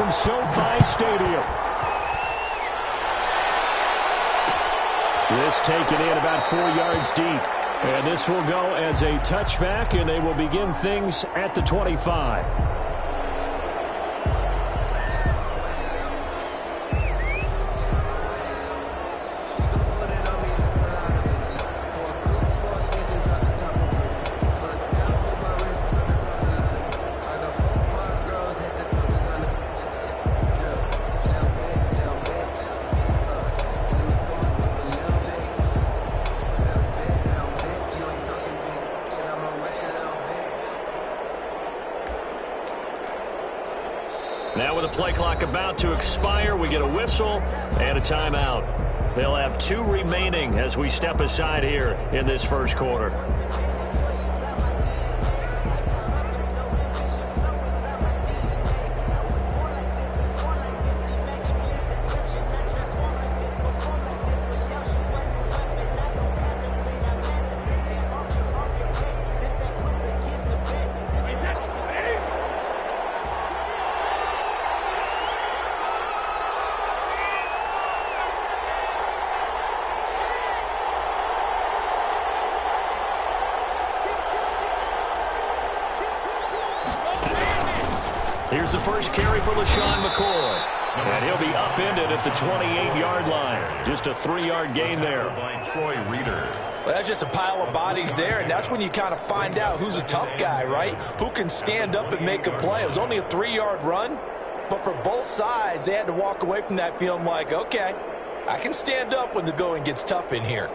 from SoFi Stadium. This taken in about 4 yards deep. And this will go as a touchback, and they will begin things at the 25. Now with the play clock about to expire, we get a whistle and a timeout. They'll have 2 remaining as we step aside here in this first quarter. Here's the first carry for LaShawn McCoy. And he'll be upended at the 28-yard line. Just a 3-yard gain there. By Troy Reeder. Well, that's just a pile of bodies there, and that's when you kind of find out who's a tough guy, right? Who can stand up and make a play. It was only a 3-yard run, but for both sides, they had to walk away from that feeling like, okay, I can stand up when the going gets tough in here.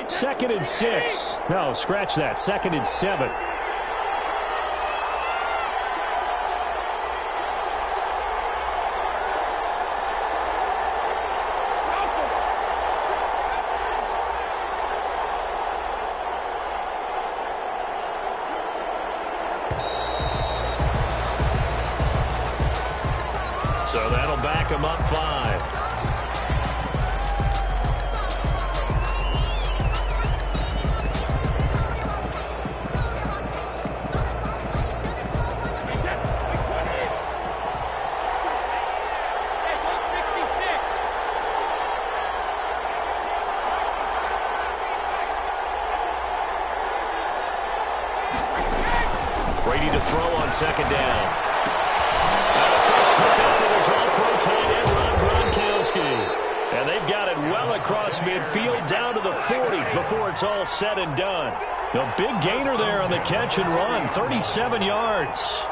Second and 6. No, scratch that. Second and 7. So that'll back him up 5. Brady to throw on second down. And the first hookup with his all-pro tight end, Ron Gronkowski. And they've got it well across midfield down to the 40 before it's all said and done. The big gainer there on the catch and run, 37 yards.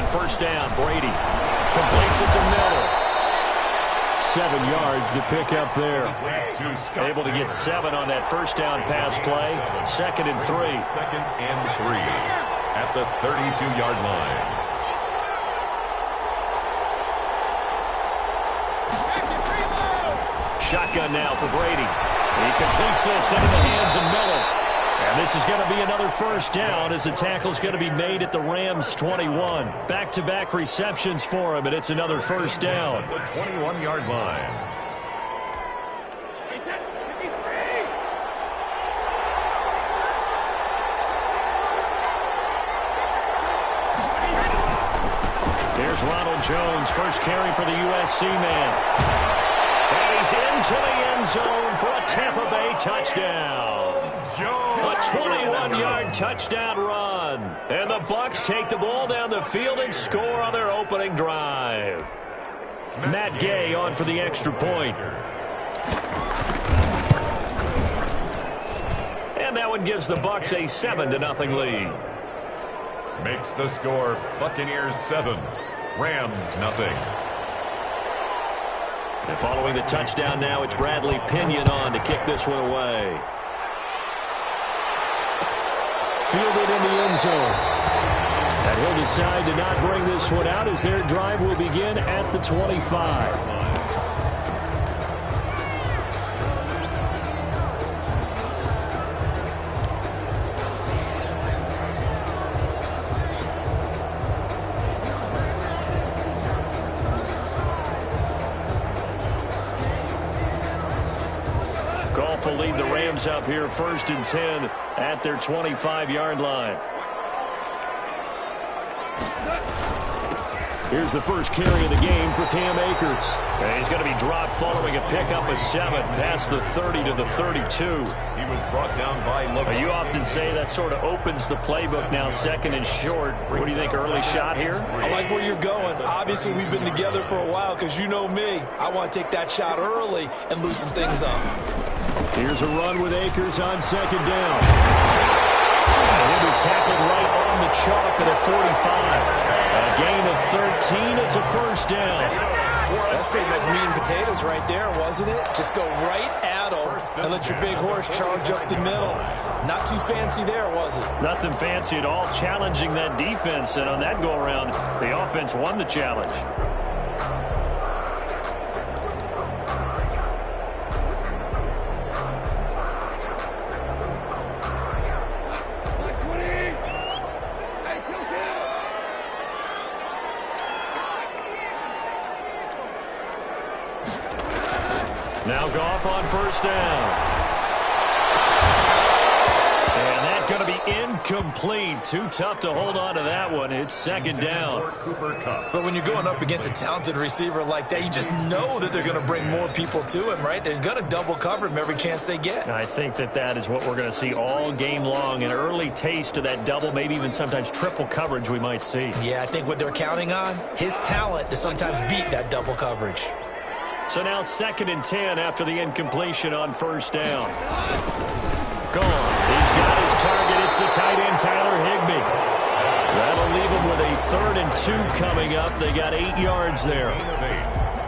First down, Brady completes it to Miller. 7 yards to pick up there. Able to get 7 on that first down pass play. Second and 3. Second and 3 at the 32-yard line. Shotgun now for Brady. He completes this into the hands of Miller. And this is going to be another first down as the tackle's going to be made at the Rams' 21. Back-to-back receptions for him, and it's another first down. The 21-yard line. Here's Ronald Jones, first carry for the USC man. And he's into the end zone for a Tampa Bay touchdown. A 21-yard touchdown run. And the Bucs take the ball down the field and score on their opening drive. Matt Gay on for the extra point. And that one gives the Bucs a 7-0 lead. Makes the score Buccaneers 7, Rams nothing. And following the touchdown now, it's Bradley Pinion on to kick this one away. Fielded in the end zone. And he'll decide to not bring this one out as their drive will begin at the 25. half will lead the Rams up here 1st and 10 at their 25-yard line. Here's the first carry of the game for Cam Akers. And he's going to be dropped following a pickup of 7 past the 30 to the 32. He was brought down by Love. You often say that sort of opens the playbook now, 2nd and short. What do you think, early shot here? I like where you're going. Obviously, we've been together for a while because you know me. I want to take that shot early and loosen things up. Here's a run with Akers on 2nd down. And he'll be tackled right on the chalk at the 45. A gain of 13. It's a 1st down. That's pretty much meat and potatoes right there, wasn't it? Just go right at them and let your big horse charge up the middle. Not too fancy there, was it? Nothing fancy at all, challenging that defense. And on that go-around, the offense won the challenge. Now Goff on 1st down. And that's going to be incomplete. Too tough to hold on to that one. It's 2nd down. But when you're going up against a talented receiver like that, you just know that they're going to bring more people to him, right? They're going to double cover him every chance they get. I think that is what we're going to see all game long. An early taste of that double, maybe even sometimes triple coverage we might see. Yeah, I think what they're counting on, his talent to sometimes beat that double coverage. So now 2nd and 10 after the incompletion on 1st down. Gone. He's got his target. It's the tight end, Tyler Higbee. That'll leave him with a 3rd and 2 coming up. They got 8 yards there.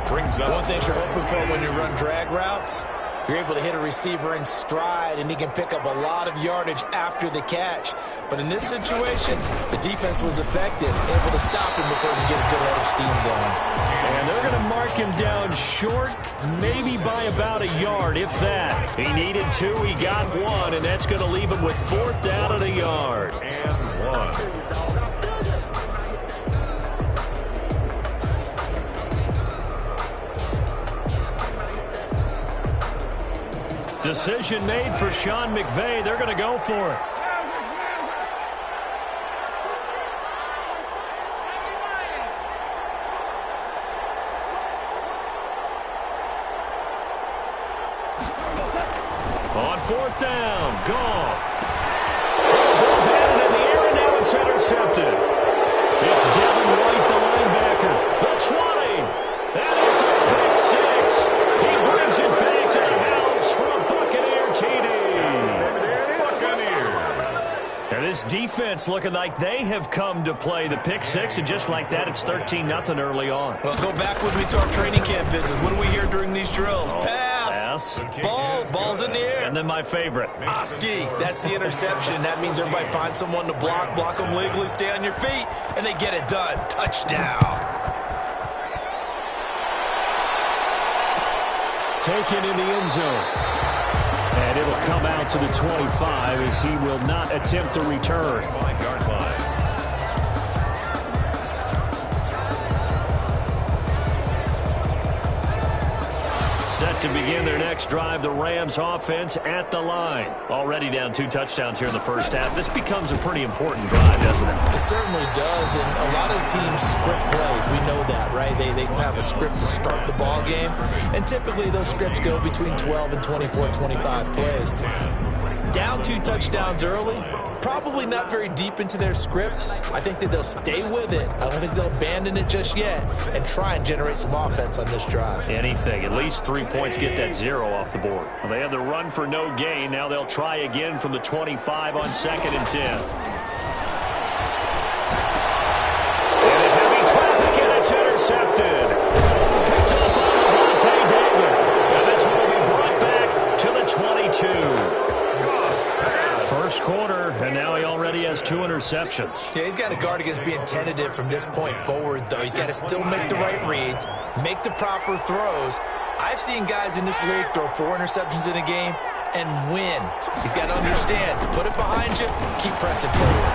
One thing you're hoping for when you run drag routes, you're able to hit a receiver in stride, and he can pick up a lot of yardage after the catch. But in this situation, the defense was effective, able to stop him before he could get a good head of steam going. And they're going to mark him down short, maybe by about a yard, if that. He needed 2, he got 1, and that's going to leave him with 4th down and a yard. And 1. Decision made for Sean McVay. They're going to go for it. On 4th down, Goff. Ball batted in the air, and now it's intercepted. It's Devin White, the linebacker. The 20. And it's a pick 6. He brings it back to the house for a Buccaneer TD. Buccaneers. And this defense looking like they have come to play the pick 6, and just like that, it's 13-0 early on. Well, go back with me to our training camp visit. What do we hear during these drills? Pass. Ball's in the air. And then my favorite. Oski, that's the interception. That means everybody finds someone to block them legally, stay on your feet, and they get it done. Touchdown. Taken in the end zone. And it'll come out to the 25 as he will not attempt to return. 5-yard line. Set to begin their next drive, the Rams offense at the line. Already down 2 touchdowns here in the first half. This becomes a pretty important drive, doesn't it? It certainly does, and a lot of teams script plays. We know that, right? They have a script to start the ball game, and typically those scripts go between 12 and 24, 25 plays. Down 2 touchdowns early, probably not very deep into their script. I think that they'll stay with it. I don't think they'll abandon it just yet and try and generate some offense on this drive. Anything. At least 3 points, get that 0 off the board. Well, they had the run for no gain. Now they'll try again from the 25 on 2nd and 10. And a heavy traffic, and it's intercepted. Picked up by Levante David. And this will be brought back to the 22. First quarter, and now he already has 2 interceptions. Yeah, he's got to guard against being tentative from this point forward, though. He's got to still make the right reads, make the proper throws. I've seen guys in this league throw 4 interceptions in a game and win. He's got to understand, put it behind you, keep pressing forward.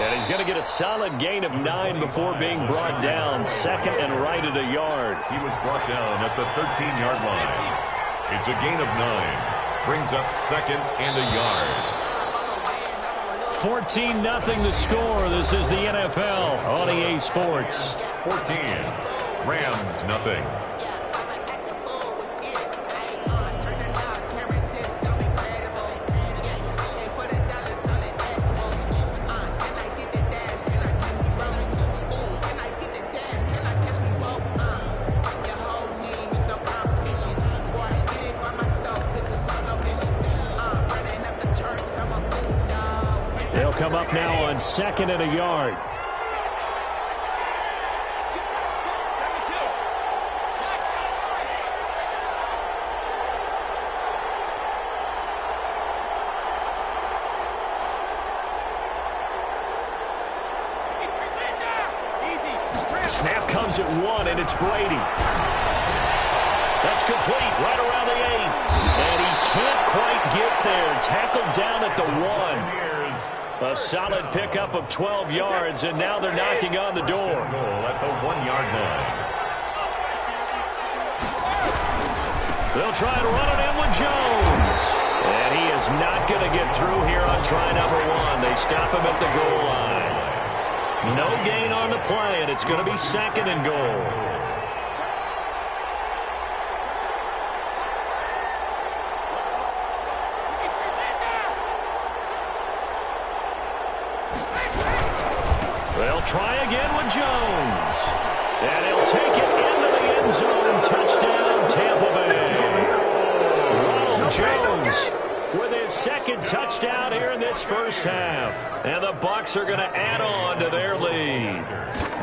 And he's going to get a solid gain of 9 before being brought down. 2nd and right at a yard. He was brought down at the 13-yard line. It's a gain of 9. Brings up second and a yard. 14-0 the score. This is the NFL on EA Sports. 14. Rams, nothing. They'll come up now on second and a yard. Snap comes at 1, and it's Brady. That's complete right around the 8. And he can't quite get there. Tackled down at the 1. A solid pickup of 12 yards, and now they're knocking on the door. Goal at the 1-yard line. They'll try and run it in with Jones. And he is not going to get through here on try number 1. They stop him at the goal line. No gain on the play, and it's going to be second and goal. They'll try again with Jones. And he'll take it into the end zone. Touchdown, Tampa Bay. Ronald Jones with his second touchdown here in this first half. And the Bucs are going to add on to their lead.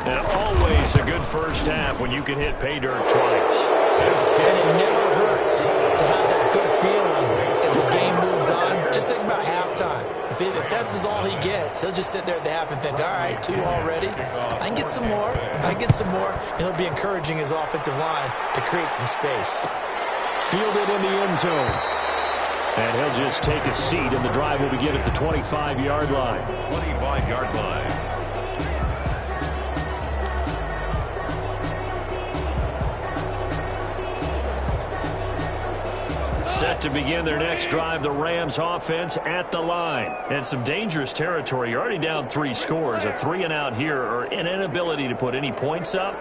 And always a good first half when you can hit pay dirt twice. And it never hurts to have that good feeling as the game moves on. Just think about halftime. If that's all he gets, he'll just sit there at the half and think, all right, 2 already. I can get some more. I can get some more. And he'll be encouraging his offensive line to create some space. Fielded in the end zone. And he'll just take a seat, and the drive will begin at the 25-yard line. 25-yard line. Set to begin their next drive, the Rams offense at the line. And some dangerous territory. You're already down 3 scores. A 3-and-out here, or an inability to put any points up.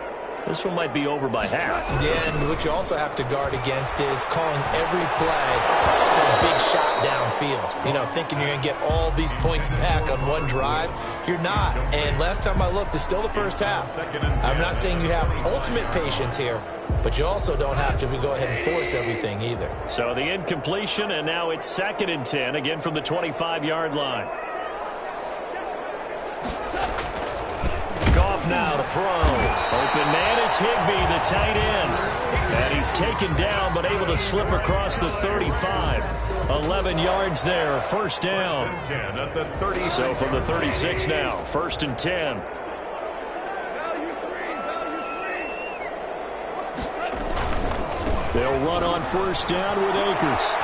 This one might be over by half. Yeah, and what you also have to guard against is calling every play for a big shot downfield. You know, thinking you're going to get all these points back on one drive. You're not. And last time I looked, it's still the first half. I'm not saying you have ultimate patience here, but you also don't have to go ahead and force everything either. So the incompletion, and now it's 2nd and 10, again from the 25-yard line. Goff now to throw. Open man is Higbee, the tight end. And he's taken down, but able to slip across the 35. 11 yards there, first down. So from the 36 now, 1st and 10. They'll run on first down with Akers.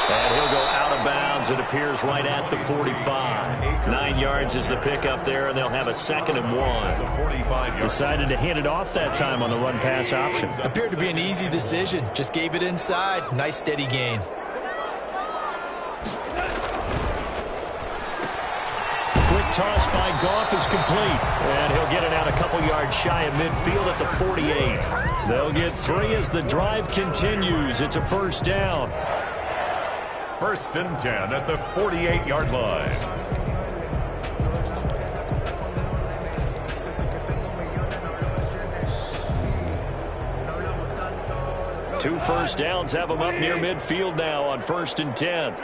And he'll go out of bounds. It appears right at the 45. 9 yards is the pickup there, and they'll have a 2nd and 1. Decided to hand it off that time on the run-pass option. Appeared to be an easy decision. Just gave it inside. Nice steady gain. Quick toss by Goff is complete. And he'll get it out a couple yards shy of midfield at the 48. They'll get 3 as the drive continues. It's a first down. 1st and 10 at the 48-yard line. Two first downs have them up near midfield now on 1st and 10.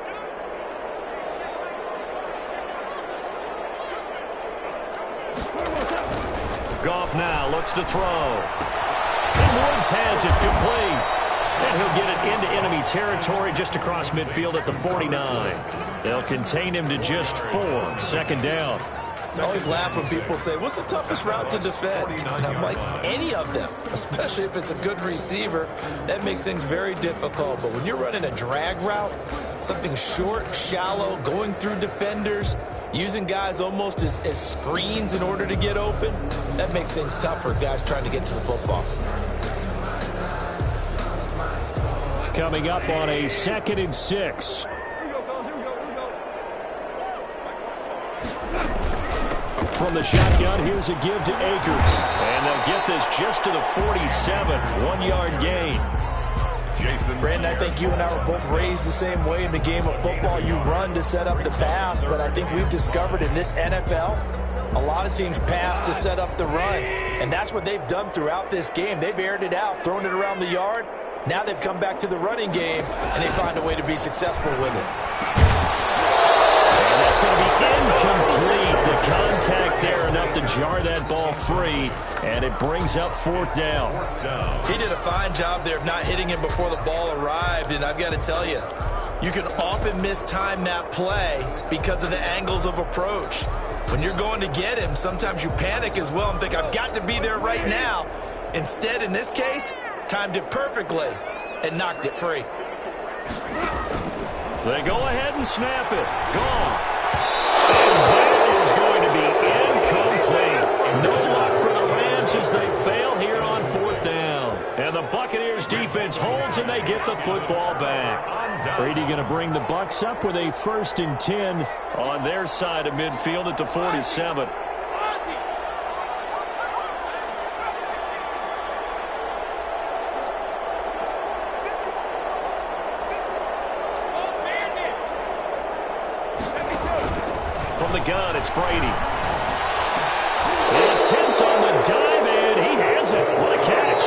Goff now looks to throw. And Woods has it complete. And he'll get it into enemy territory just across midfield at the 49. They'll contain him to just 4. 2nd down. I always laugh when people say, what's the toughest route to defend? And I'm like, any of them, especially if it's a good receiver. That makes things very difficult. But when you're running a drag route, something short, shallow, going through defenders, using guys almost as screens in order to get open, that makes things tough for guys trying to get to the football. coming up on a 2nd and 6. From the shotgun, here's a give to Akers. And they'll get this just to the 47, 1-yard gain. Brandon, I think you and I were both raised the same way in the game of football. You run to set up the pass, but I think we've discovered in this NFL, a lot of teams pass to set up the run. And that's what they've done throughout this game. They've aired it out, thrown it around the yard. Now they've come back to the running game, and they find a way to be successful with it. And that's going to be incomplete. The contact there enough to jar that ball free, and it brings up 4th down. He did a fine job there of not hitting him before the ball arrived, and I've got to tell you, you can often mistime that play because of the angles of approach. When you're going to get him, sometimes you panic as well and think, I've got to be there right now. Instead, in this case, timed it perfectly and knocked it free. They go ahead and snap it. Gone. And that is going to be incomplete. No luck for the Rams as they fail here on 4th down. And the Buccaneers defense holds and they get the football back. Brady going to bring the Bucs up with a 1st and 10 on their side of midfield at the 47. From the gun, it's Brady. The attempt on the dive, and he has it. What a catch.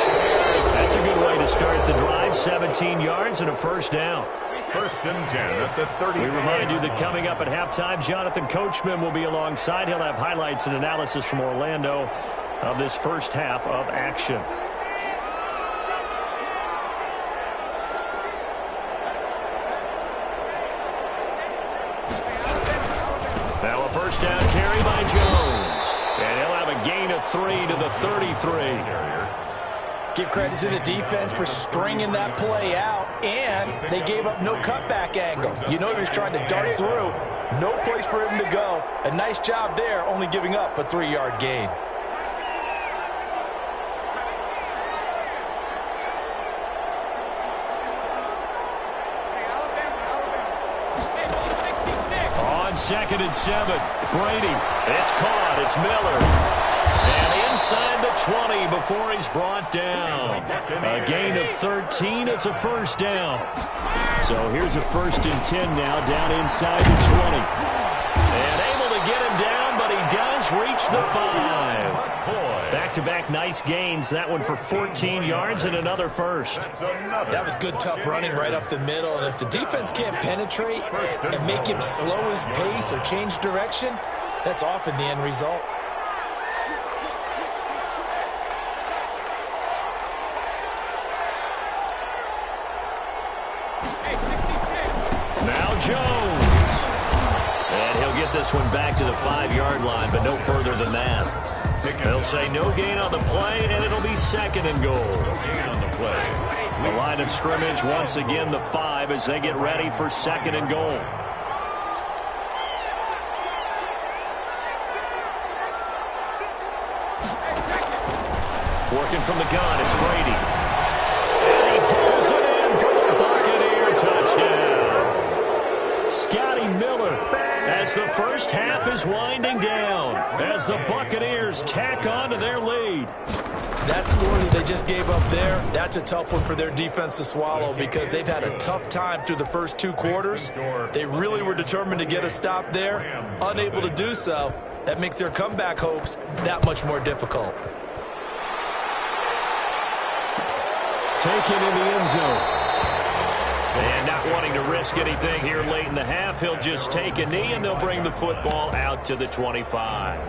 That's a good way to start the drive. 17 yards and a 1st down. 1st and 10 at the 30. We remind you that coming up at halftime, Jonathan Coachman will be alongside. He'll have highlights and analysis from Orlando of this first half of action. Now a 1st down carry by Jones. And he'll have a gain of 3 to the 33. Give credit to the defense for stringing that play out, and they gave up no cutback angle. You know he was trying to dart through. No place for him to go. A nice job there, only giving up a 3-yard gain. On 2nd and 7, Brady. It's caught. It's Miller. And inside the 20 before he's brought down. A gain of 13. It's a 1st down. So here's a 1st and 10 now down inside the 20. And able to get him down, but he does reach the 5. Back-to-back nice gains. That one for 14 yards and another 1st. That was good, tough running right up the middle. And if the defense can't penetrate and make him slow his pace or change direction, that's often the end result. Now Jones. And he'll get this one back to the 5-yard line, but no further than that. They'll say no gain on the play, and it'll be 2nd and goal. No gain on the play. The line of scrimmage, once again, the 5 as they get ready for 2nd and goal. Working from the gun, it's Brady. And he pulls it in for the Buccaneer touchdown. Scotty Miller, as the first half is winding down, as the Buccaneers tack on to their lead. That score that they just gave up there, that's a tough one for their defense to swallow because they've had a tough time through the first 2 quarters. They really were determined to get a stop there, unable to do so. That makes their comeback hopes that much more difficult. Taken in the end zone. And not wanting to risk anything here late in the half, he'll just take a knee and they'll bring the football out to the 25.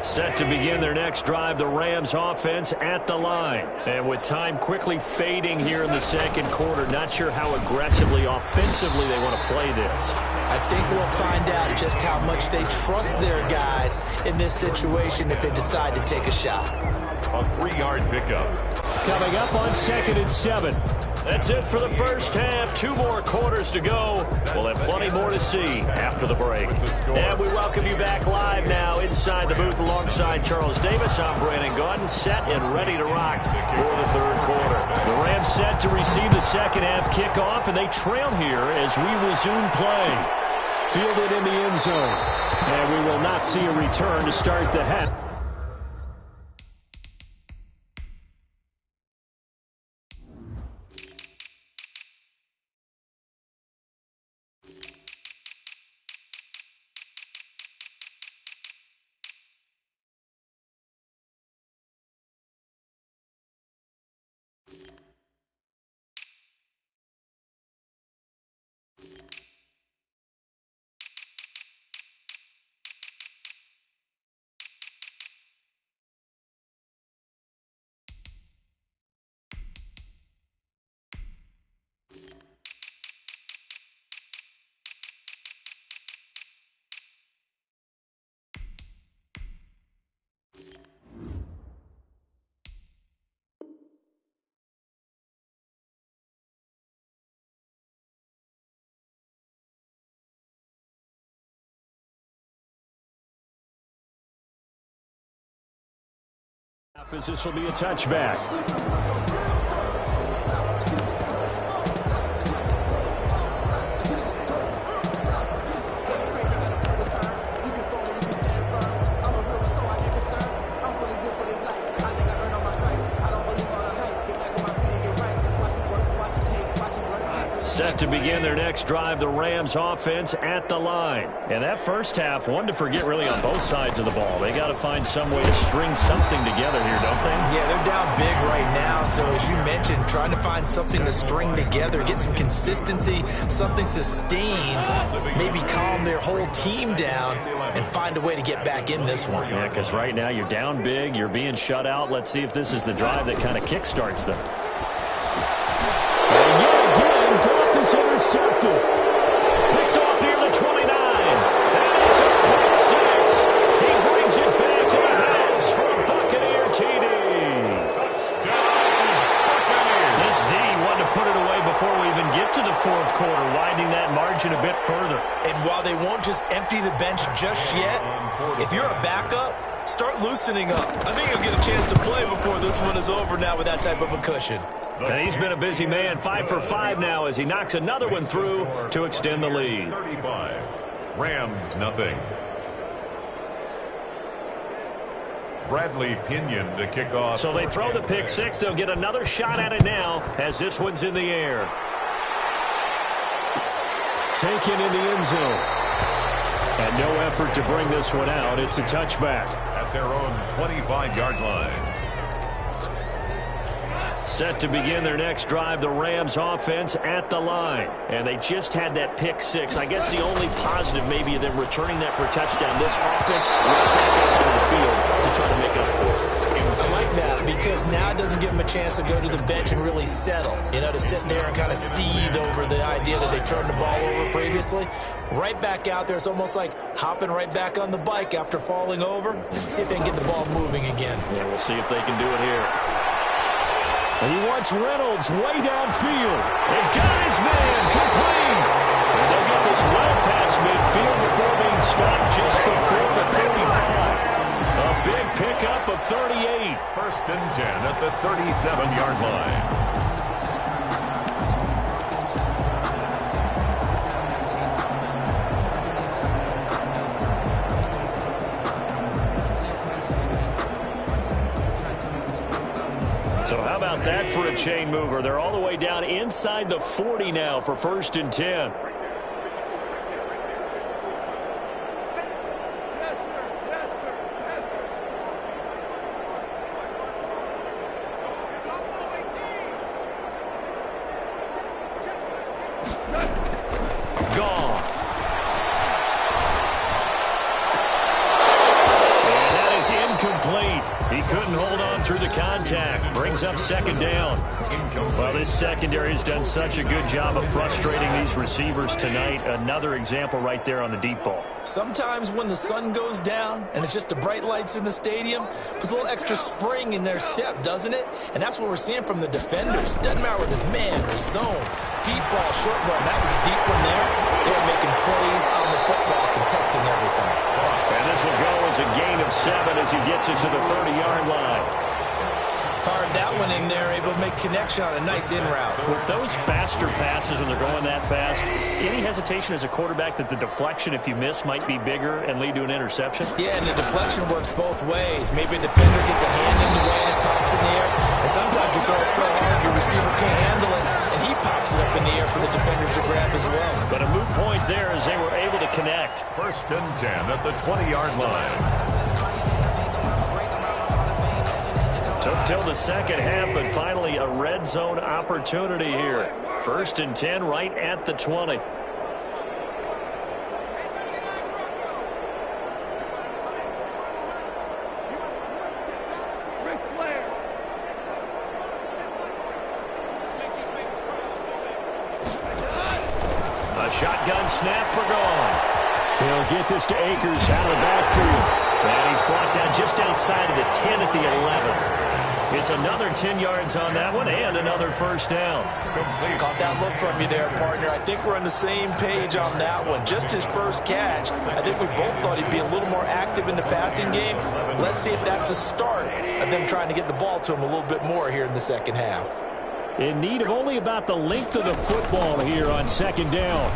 Set to begin their next drive, the Rams offense at the line. And with time quickly fading here in the second quarter, not sure how aggressively, offensively they want to play this. I think we'll find out just how much they trust their guys in this situation if they decide to take a shot. A 3-yard pickup. Coming up on 2nd and 7. That's it for the first half. 2 more quarters to go. We'll have plenty more to see after the break. And we welcome you back live now inside the booth alongside Charles Davis. I'm Brandon Gaudin, set and ready to rock for the third quarter. The Rams set to receive the second half kickoff, and they trail here as we resume play. Fielded in the end zone. And we will not see a return to start the half. As this will be a touchback. Set to begin their next drive, the Rams offense at the line. And that first half, one to forget really on both sides of the ball. They got to find some way to string something together here, don't they? Yeah, they're down big right now. So as you mentioned, trying to find something to string together, get some consistency, something sustained, maybe calm their whole team down and find a way to get back in this one. Yeah, because right now you're down big, you're being shut out. Let's see if this is the drive that kind of kickstarts them. Intercepted. Picked off near the 29. And it's a pick six. He brings it back to the house for a Buccaneer TD. This D wanted to put it away before we even get to the fourth quarter, widening that margin a bit further. And while they won't just empty the bench just yet, if you're a backup, start loosening up. I think you'll get a chance to play before this one is over now with that type of a cushion. And he's been a busy man, 5 for 5 now as he knocks another one through to extend the lead. 35. Rams nothing. Bradley Pinion to kick off. So they throw the pick six. They'll get another shot at it now as this one's in the air. Taken in the end zone. And no effort to bring this one out. It's a touchback. At their own 25-yard line. Set to begin their next drive, the Rams offense at the line. And they just had that pick six. I guess the only positive maybe of them returning that for a touchdown. This offense right back out on the field to try to make up for it. I like that because now it doesn't give them a chance to go to the bench and really settle. You know, to sit there and kind of seethe over the idea that they turned the ball over previously. Right back out there. It's almost like hopping right back on the bike after falling over. See if they can get the ball moving again. Yeah, we'll see if they can do it here. And he wants Reynolds way downfield. And got his man complete. And they'll get this well past midfield before being stopped just before the 35. A big pickup of 38. First and 10 at the 37-yard line. So how about that for a chain mover? They're all the way down inside the 40 now for first and 10. incomplete. He couldn't hold on through the contact. Brings up second down. Well, this secondary has done such a good job of frustrating these receivers tonight. Another example right there on the deep ball. Sometimes when the sun goes down and it's just the bright lights in the stadium, puts a little extra spring in their step, doesn't it? And that's what we're seeing from the defenders. Doesn't matter whether it's man or zone. Deep ball, short ball. That was a deep one there. They were making plays on the football, contesting everything. And this will go as a gain of 7 as he gets it to the 30-yard line. Fired that one in there, able to make connection on a nice in route. With those faster passes and they're going that fast, any hesitation as a quarterback that the deflection, if you miss, might be bigger and lead to an interception? Yeah, and the deflection works both ways. Maybe a defender gets a hand in the way and it pops in the air. And sometimes you throw it so hard your receiver can't handle it, and he pops it up in the air for the defenders to grab as well. But a moot point there as they were able to connect. 1st and 10 at the 20-yard line. Took till the second half, but finally a red zone opportunity here. 1st and 10 right at the 20. A shotgun snap for gone. He'll get this to Akers out of the backfield. And he's brought down just outside of the 10 at the 11. It's another 10 yards on that one and another first down. Caught that look from you there, partner. I think we're on the same page on that one. Just his first catch. I think we both thought he'd be a little more active in the passing game. Let's see if that's the start of them trying to get the ball to him a little bit more here in the second half. In need of only about the length of the football here on second down.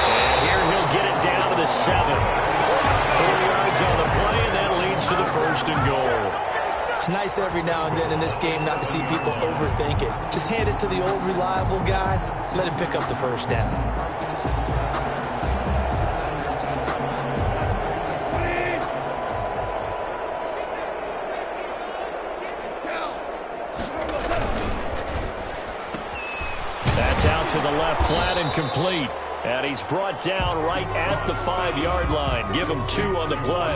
And here he'll get it down to the 7. 4 yards on the play, and that leads to the 1st and goal. It's nice every now and then in this game not to see people overthink it. Just hand it to the old reliable guy. Let him pick up the first down. That's out to the left, flat and complete. And he's brought down right at the 5-yard line. Give him 2 on the play.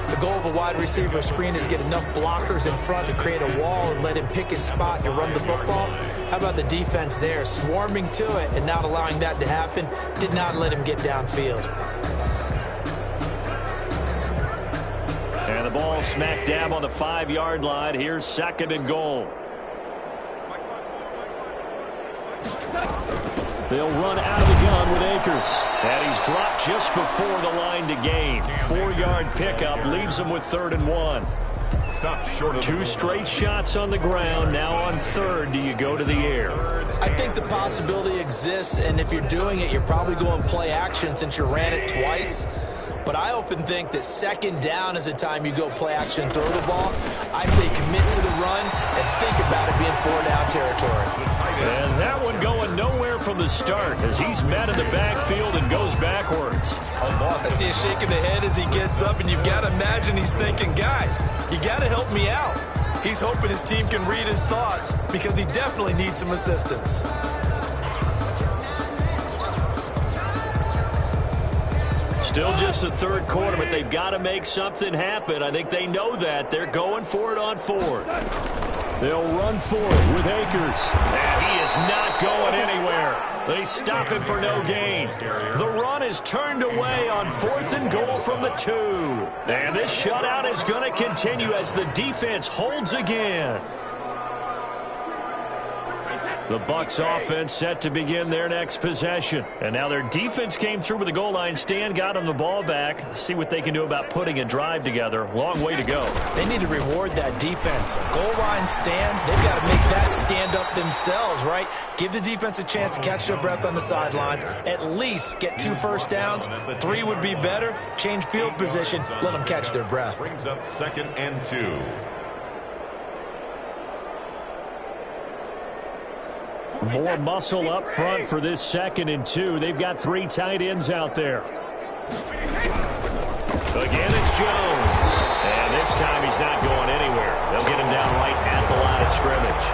The goal of a wide receiver screen is get enough blockers in front to create a wall and let him pick his spot to run the football. How about the defense there, swarming to it and not allowing that to happen? Did not let him get downfield. And the ball smack dab on the 5-yard line. Here's 2nd and goal. They'll run out of the gun with Akers. And he's dropped just before the line to gain. 4-yard pickup leaves him with 3rd and 1. Stopped short of 2 straight shots on the ground. Now on 3rd, do you go to the air? I think the possibility exists, and if you're doing it, you're probably going play action since you ran it twice. But I often think that 2nd down is the time you go play action, throw the ball. I say commit to the run and think about it being 4-down territory. And that one going nowhere from the start as he's met in the backfield and goes backwards. I see a shake of the head as he gets up, and you've got to imagine he's thinking, guys, you got to help me out. He's hoping his team can read his thoughts because he definitely needs some assistance. Still just the 3rd quarter, but they've got to make something happen. I think they know that. They're going for it on 4th. They'll run for it with Akers. And he is not going anywhere. They stop him for no gain. The run is turned away on 4th and goal from the 2. And this shutout is going to continue as the defense holds again. The Bucs offense set to begin their next possession. And now their defense came through with a goal line stand, got them the ball back. See what they can do about putting a drive together. Long way to go. They need to reward that defense. Goal line stand, they've got to make that stand up themselves, right? Give the defense a chance to catch their breath on the sidelines. At least get 2 first downs. 3 would be better. Change field position. Let them catch their breath. Brings up 2nd and 2. More muscle up front for this 2nd and 2. They've got 3 tight ends out there. Again, it's Jones. And this time he's not going anywhere. They'll get him down right at the line of scrimmage.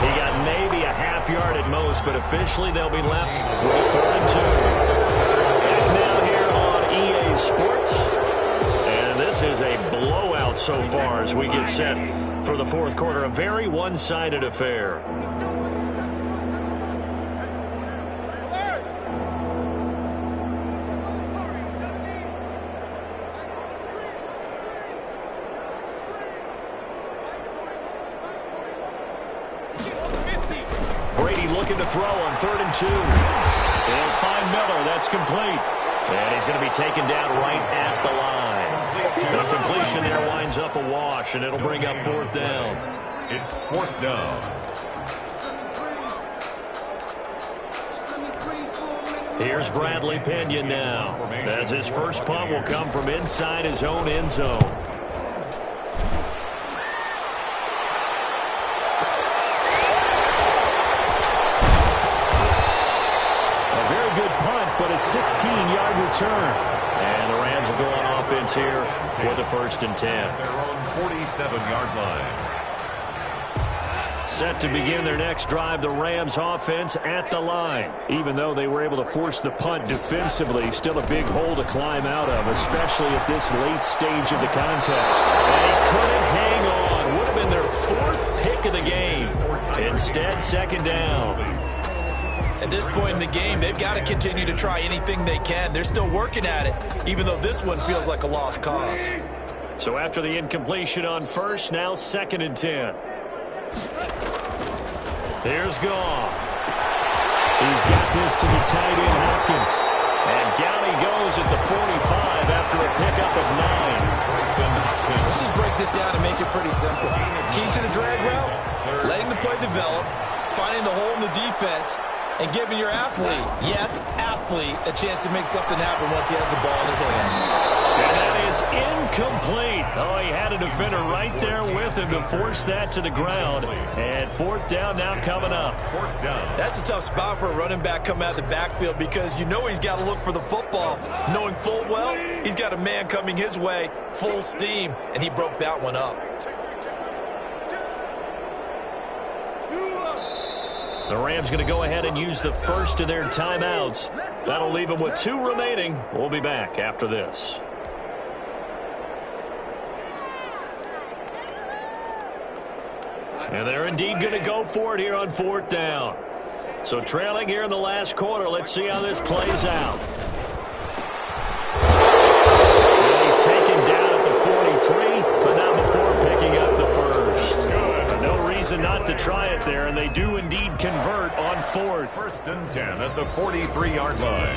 He got maybe a half yard at most, but officially they'll be left with a 3rd and 2. Back now here on EA Sports. And And this is a blowout so far as we get set for the fourth quarter. A very one-sided affair. Brady looking to throw on 3rd and 2. They'll find Miller. That's complete. And he's going to be taken down right at the line. The completion there winds up a wash, and it'll bring up 4th down. It's 4th down. Here's Bradley Pinion now, as his first punt will come from inside his own end zone. But a 16-yard return. And the Rams will go on offense here with a 1st and 10. Their own 47-yard line. Set to begin their next drive, the Rams offense at the line. Even though they were able to force the punt defensively, still a big hole to climb out of, especially at this late stage of the contest. And he couldn't hang on. Would have been their 4th pick of the game. Instead, 2nd down. At this point in the game, they've got to continue to try anything they can. They're still working at it, even though this one feels like a lost cause. So after the incompletion on 1st, now 2nd and 10. Here's Goff. He's got this to the tight end, Hopkins. And down he goes at the 45 after a pickup of 9. Let's just break this down and make it pretty simple. Key to the drag route, letting the play develop, finding the hole in the defense, and giving your athlete, yes, athlete, a chance to make something happen once he has the ball in his hands. And that is incomplete. Oh, he had a defender right there with him to force that to the ground. And 4th down now coming up. 4th down. That's a tough spot for a running back coming out of the backfield because you know he's got to look for the football, knowing full well he's got a man coming his way, full steam, and he broke that one up. The Rams going to go ahead and use the first of their timeouts. That'll leave them with 2 remaining. We'll be back after this. And they're indeed going to go for it here on 4th down. So trailing here in the last quarter. Let's see how this plays out. And he's taken down at the 43, but not before picking up the first. No reason not to try it there, and they do indeed convert on 4th. 1st and 10 at the 43-yard line.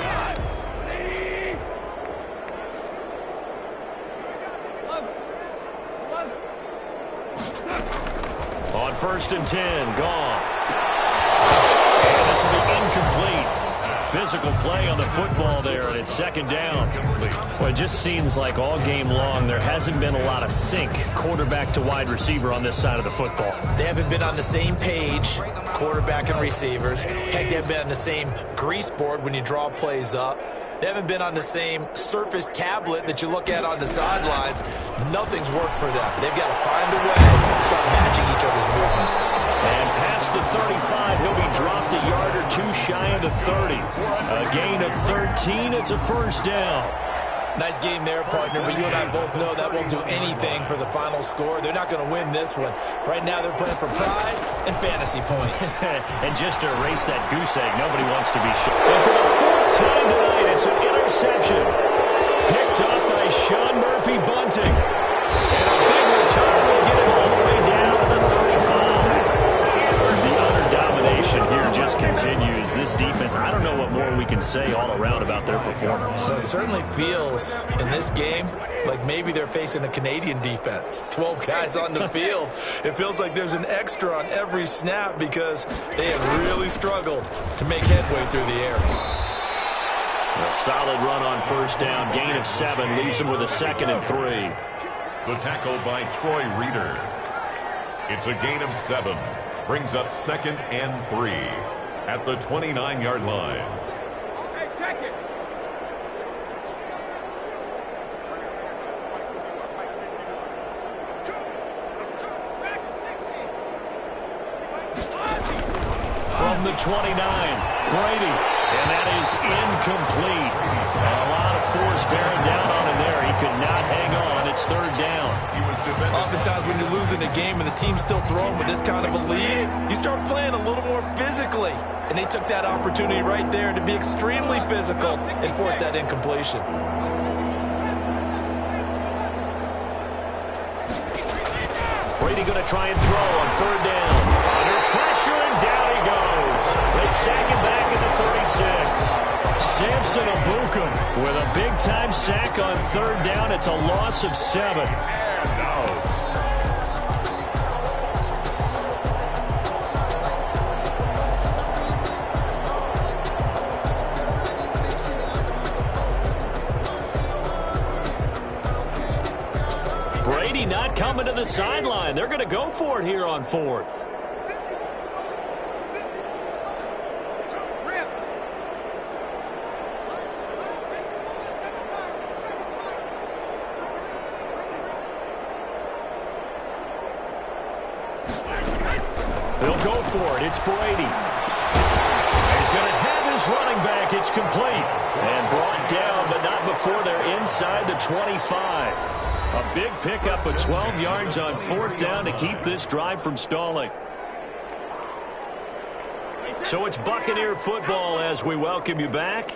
On 1st and 10, Goff. And this will be incomplete. Physical play on the football there, and it's 2nd down. Well, it just seems like all game long there hasn't been a lot of sync quarterback to wide receiver on this side of the football. They haven't been on the same page, quarterback and receivers. Heck, they haven't been on the same grease board when you draw plays up. They haven't been on the same surface tablet that you look at on the sidelines. Nothing's worked for them. They've got to find a way to start matching each other's movements. And past the 35, he'll be dropped a yard or 2 shy of the 30. A gain of 13, it's a 1st down. Nice game there, partner, but you and I both know that won't do anything for the final score. They're not going to win this one. Right now, they're playing for pride and fantasy points. And just to erase that goose egg, nobody wants to be shot. And for the 4th time tonight, it's an interception. Picked up by Sean Murphy Bunting. And a big return will get him all the way down to the 35. The utter domination here just continues. This defense, I don't know what more we can say all around about their performance. So it certainly feels in this game like maybe they're facing a Canadian defense. 12 guys on the field. It feels like there's an extra on every snap because they have really struggled to make headway through the air. A solid run on 1st down. Gain of 7 leaves them with a 2nd and 3. The tackle by Troy Reeder. It's a gain of 7. Brings up 2nd and 3 at the 29-yard line. Okay, check it. From the 29, Brady, and that is incomplete. And a lot of force bearing down on him there. He could not hang on. sometimes when you're losing a game and the team's still throwing with this kind of a lead, you start playing a little more physically. And they took that opportunity right there to be extremely physical and force that incompletion. Brady going to try and throw on third down. Under pressure, and down he goes. They sack him back at the 36. Samson Abuka with a big-time sack on third down. It's a loss of 7. And out. Brady not coming to the sideline. They're going to go for it here on 4th. They'll go for it. It's Brady. He's going to have his running back. It's complete. And brought down, but not before they're inside the 25. A big pickup of 12 yards on 4th down to keep this drive from stalling. So it's Buccaneer football as we welcome you back.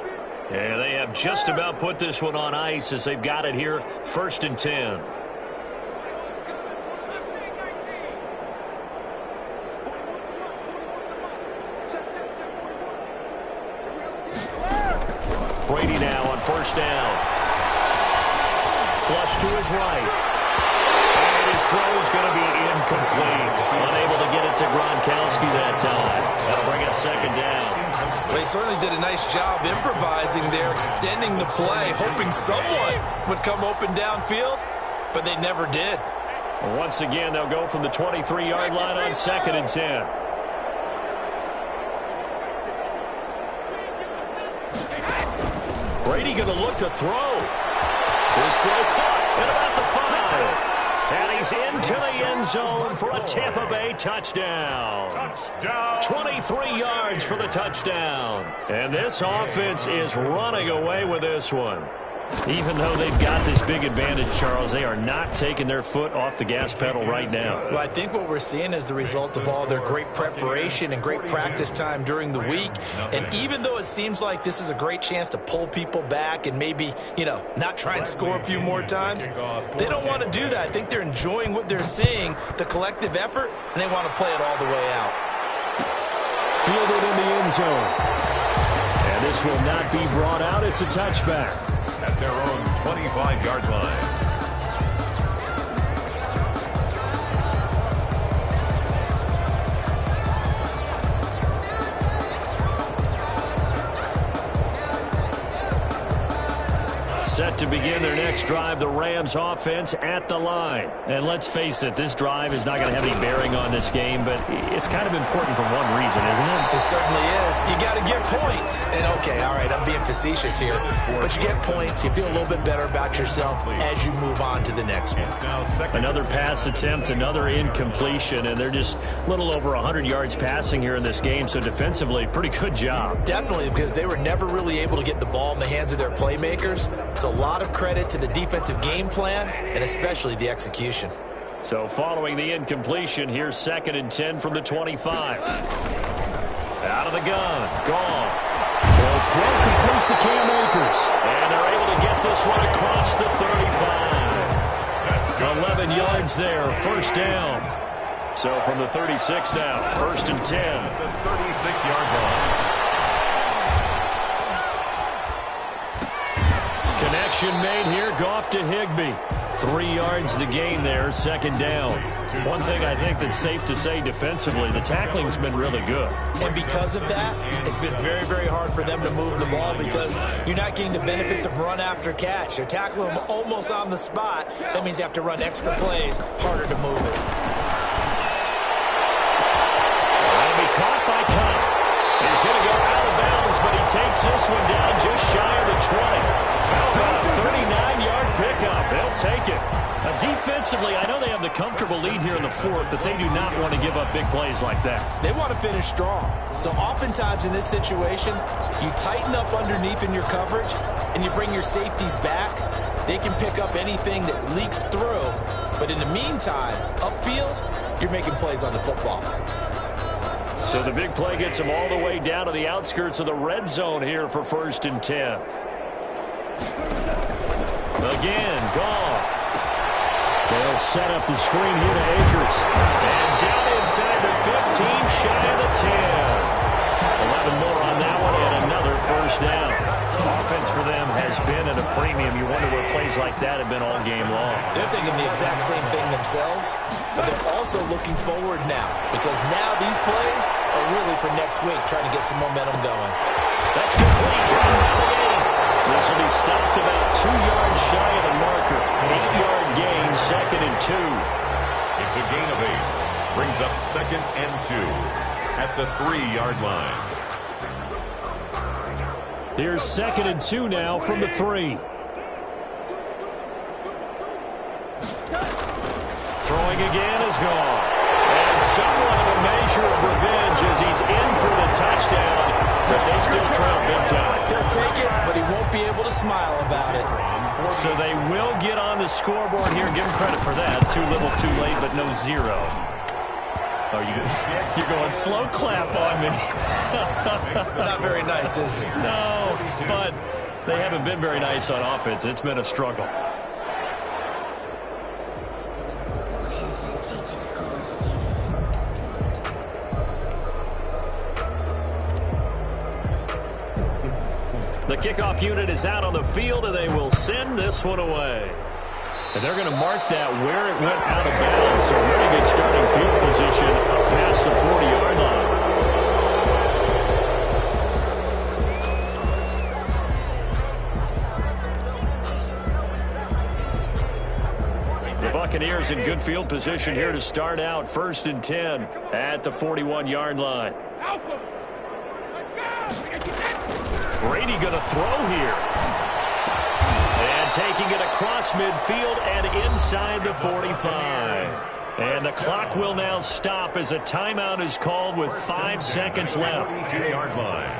And they have just about put this one on ice as they've got it here, 1st and 10. Brady now on 1st down. Flush to his right. And his throw is going to be incomplete. Unable to get it to Gronkowski that time. That'll bring up 2nd down. Well, they certainly did a nice job improvising there, extending the play, hoping someone would come open downfield, but they never did. Once again, they'll go from the 23-yard line on 2nd and 10. Brady going to look to throw. His throw caught at about the 5. And he's into the end zone for a Tampa Bay touchdown. Touchdown. 23 yards for the touchdown. And this offense is running away with this one. Even though they've got this big advantage, Charles, they are not taking their foot off the gas pedal right now. Well, I think what we're seeing is the result of all their great preparation and great practice time during the week. And even though it seems like this is a great chance to pull people back and maybe, not try and score a few more times, they don't want to do that. I think they're enjoying what they're seeing, the collective effort, and they want to play it all the way out. Fielded in the end zone. And this will not be brought out. It's a touchback. At their own 25-yard line. Set to begin their next drive, the Rams offense at the line. And let's face it, this drive is not going to have any bearing on this game, but it's kind of important for one reason, isn't it? It certainly is. You got to get points. And okay, all right, I'm being facetious here, but you get points, you feel a little bit better about yourself as you move on to the next one. Another pass attempt, another incompletion, and they're just a little over 100 yards passing here in this game, so defensively, pretty good job. Definitely, because they were never really able to get the ball in the hands of their playmakers, so a lot of credit to the defensive game plan and especially the execution. So following the incompletion, here's 2nd and 10 from the 25. Out of the gun. Gone. The throw completes to Cam Akers. And they're able to get this one across the 35. 11 yards there. 1st down. So from the 36 now. 1st and 10. The 36-yard line. Connection made here. Goff to Higbee. 3 yards the gain there. 2nd down. One thing I think that's safe to say defensively, the tackling's been really good. And because of that, it's been very, very hard for them to move the ball because you're not getting the benefits of run after catch. They're tackling them almost on the spot. That means you have to run extra plays, harder to move it. That'll be caught by Cup. He's going to go out of bounds, but he takes this one down just shy of the 20. How about a 39-yard pickup? They'll take it. Now, defensively, I know they have the comfortable lead here in the 4th, but they do not want to give up big plays like that. They want to finish strong. So oftentimes in this situation, you tighten up underneath in your coverage, and you bring your safeties back. They can pick up anything that leaks through But in the meantime, upfield, you're making plays on the football. So the big play gets him all the way down to the outskirts of the red zone here for 1st and 10. Again, Goff. They'll set up the screen here to Akers. And down inside the 15, shy of the 10. 11 more on that one, and another 1st down. Offense for them has been at a premium. You wonder where plays like that have been all game long. They're thinking the exact same thing themselves, but they're also looking forward now, because now these plays are really for next week, trying to get some momentum going. That's complete. This will be stopped about 2 yards shy of the marker. 8-yard gain, 2nd and 2. It's a gain of 8. Brings up 2nd and 2 at the 3-yard line. Here's 2nd and 2 now from the 3. Throwing again is gone. And somewhat of a measure of revenge as he's in for the touchdown, but they still trail big time. He'll take it, but he won't be able to smile about it. So they will get on the scoreboard here. Give him credit for that. Too little, too late, but no 0. Oh, you're going slow clap on me. Not very nice, is it? No, but they haven't been very nice on offense. It's been a struggle. The kickoff unit is out on the field, and they will send this one away. And they're going to mark that where it went out of bounds. So really good starting field position up past the 40-yard line. The Buccaneers in good field position here to start out. 1st and 10 at the 41-yard line. Brady going to throw here. And taking it across midfield and inside the 45. And the clock will now stop as a timeout is called with 5 seconds left. 2-yard line.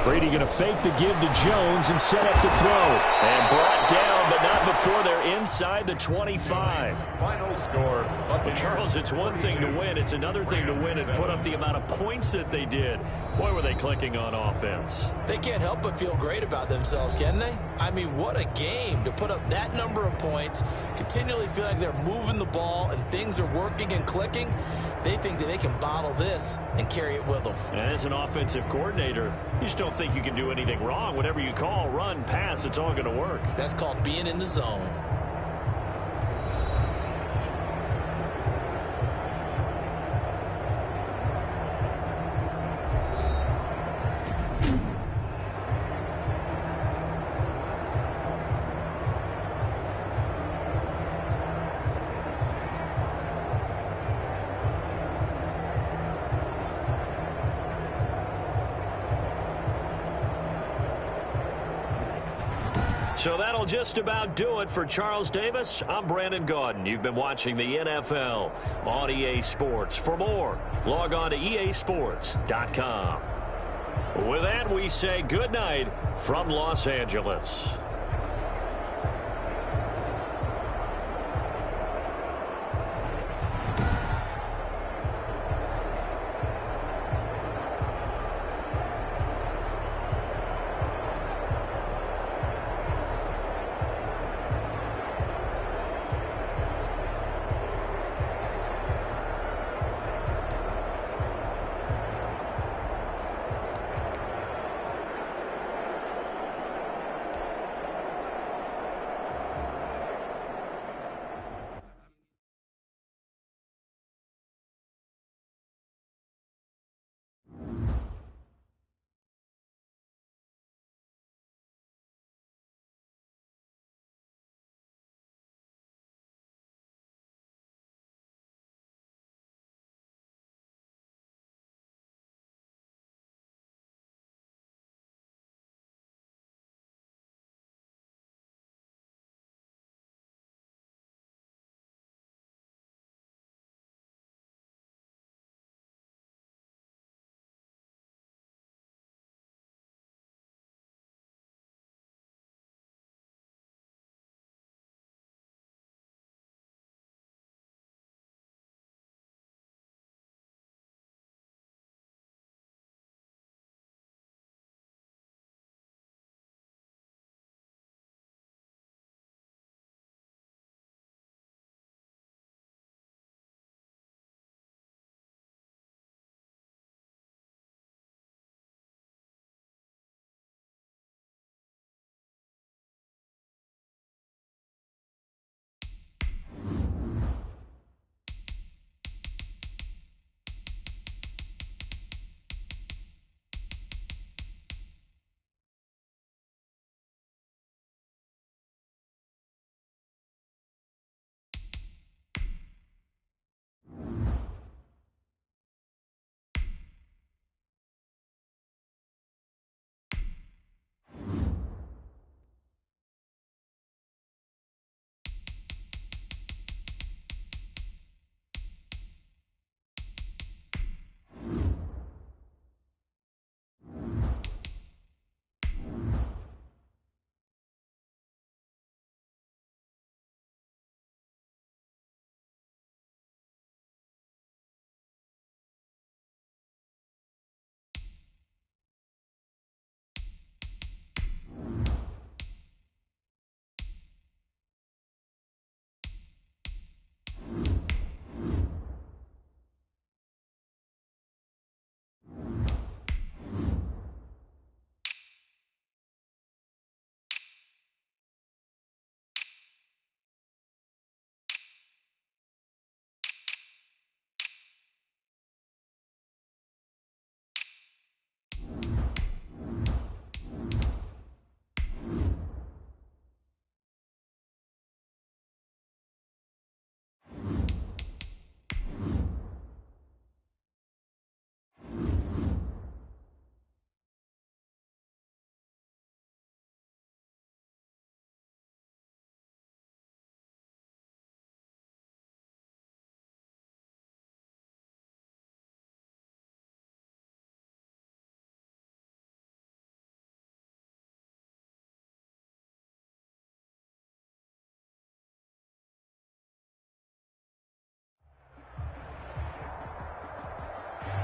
Brady going to fake the give to Jones and set up to throw. And brought down, but not before they're inside the 25. Final score. But Charles, it's one thing to win. It's another thing to win and put up the amount of points that they did. Boy, were they clicking on offense. They can't help but feel great about themselves, can they? I mean, what a game to put up that number of points, continually feel like they're moving the ball and things are working and clicking. They think that they can bottle this and carry it with them. As an offensive coordinator, you just don't think you can do anything wrong. Whatever you call, run, pass, it's all going to work. That's called being in the zone. So that'll just about do it for Charles Davis. I'm Brandon Gaudin. You've been watching the NFL on EA Sports. For more, log on to easports.com. With that, we say good night from Los Angeles.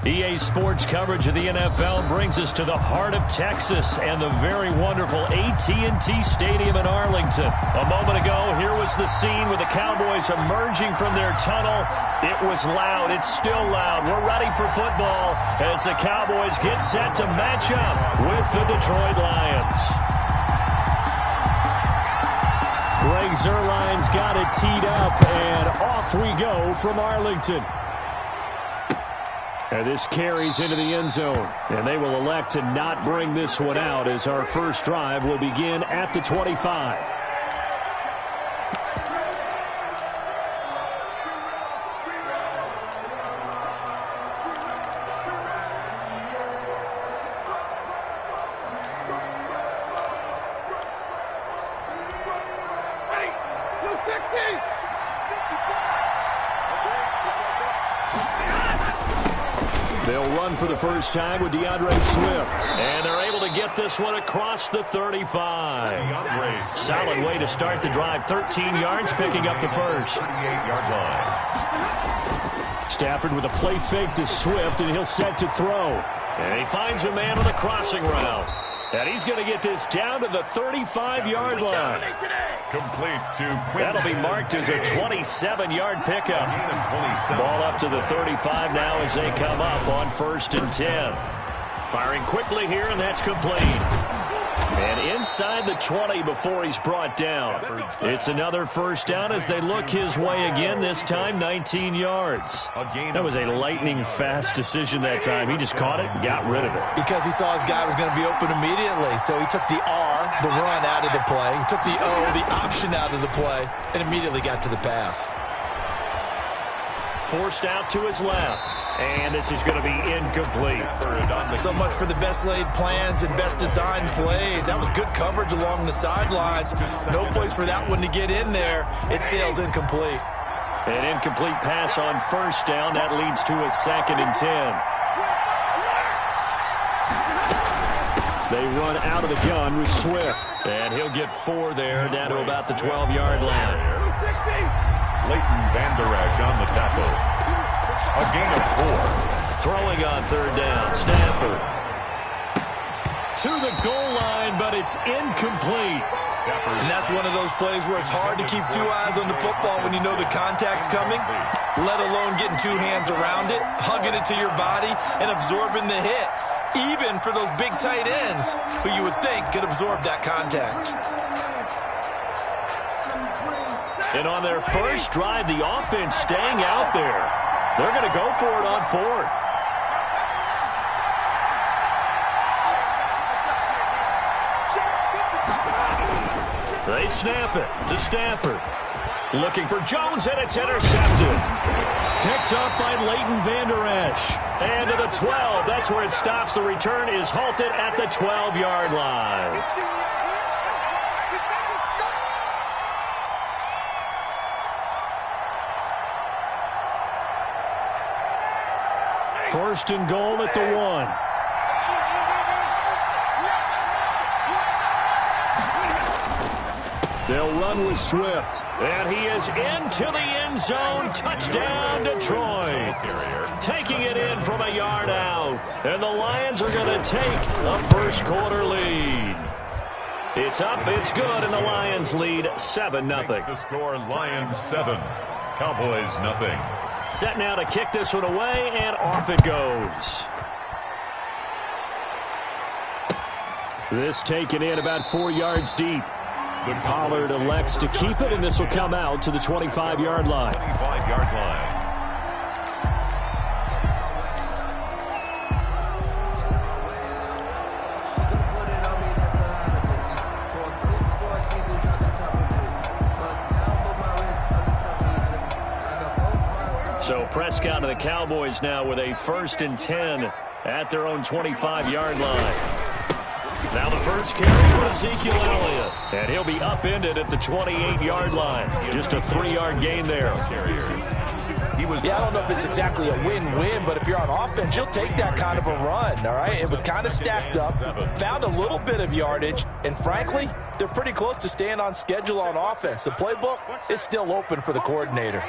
EA Sports coverage of the NFL brings us to the heart of Texas and the very wonderful AT&T Stadium in Arlington. A moment ago, here was the scene with the Cowboys emerging from their tunnel. It was loud. It's still loud. We're ready for football as the Cowboys get set to match up with the Detroit Lions. Greg Zuerlein's got it teed up, and off we go from Arlington. And this carries into the end zone. And they will elect to not bring this one out as our first drive will begin at the 25. They'll run for the first time with DeAndre Swift. And they're able to get this one across the 35. Solid way to start the drive. 13 yards, picking up the first. 38-yard line. Stafford with a play fake to Swift, and he'll set to throw. And he finds a man on the crossing route. And he's going to get this down to the 35-yard line. Complete to Quinn. That'll be marked as a 27-yard pickup. Ball up to the 35 now as they come up on 1st and 10. Firing quickly here, and that's complete. And inside the 20 before he's brought down. It's another first down as they look his way again, this time 19 yards. That was a lightning-fast decision that time. He just caught it and got rid of it. Because he saw his guy was going to be open immediately. So he took the R, the run, out of the play. He took the O, the option, out of the play, and immediately got to the pass. Forced out to his left. And this is going to be incomplete. So much for the best laid plans and best designed plays. That was good coverage along the sidelines. No place for that one to get in there. It sails incomplete. An incomplete pass on first down. That leads to a 2nd and 10. They run out of the gun with Swift. And he'll get 4 there, down to about the 12-yard line. Leighton Vander Esch on the tackle. A gain of 4. Throwing on 3rd down. Stafford. To the goal line, but it's incomplete. And that's one of those plays where it's hard to keep 2 eyes on the football when you know the contact's coming, let alone getting 2 hands around it, hugging it to your body, and absorbing the hit, even for those big tight ends who you would think could absorb that contact. And on their first drive, the offense staying out there. They're going to go for it on 4th. They snap it to Stafford. Looking for Jones, and it's intercepted. Picked up by Leighton Vander Esch. And to the 12. That's where it stops. The return is halted at the 12-yard line. First and goal at the 1. They'll run with Swift. And he is into the end zone. Touchdown, Detroit. Taking it in from a yard out. And the Lions are going to take a first quarter lead. It's up, it's good, and the Lions lead 7-0. The score, Lions 7, Cowboys 0. Set now to kick this one away, and off it goes. This taken in about 4 yards deep. Pollard elects to keep it, and this will come out to the 25-yard line. 25-yard line. So Prescott and the Cowboys now with a 1st and 10 at their own 25-yard line. Now the first carry for Ezekiel Elliott. And he'll be upended at the 28-yard line. Just a 3-yard gain there. Yeah, I don't know if it's exactly a win-win, but if you're on offense, you'll take that kind of a run, all right? It was kind of stacked up, found a little bit of yardage, and frankly, they're pretty close to staying on schedule on offense. The playbook is still open for the coordinator.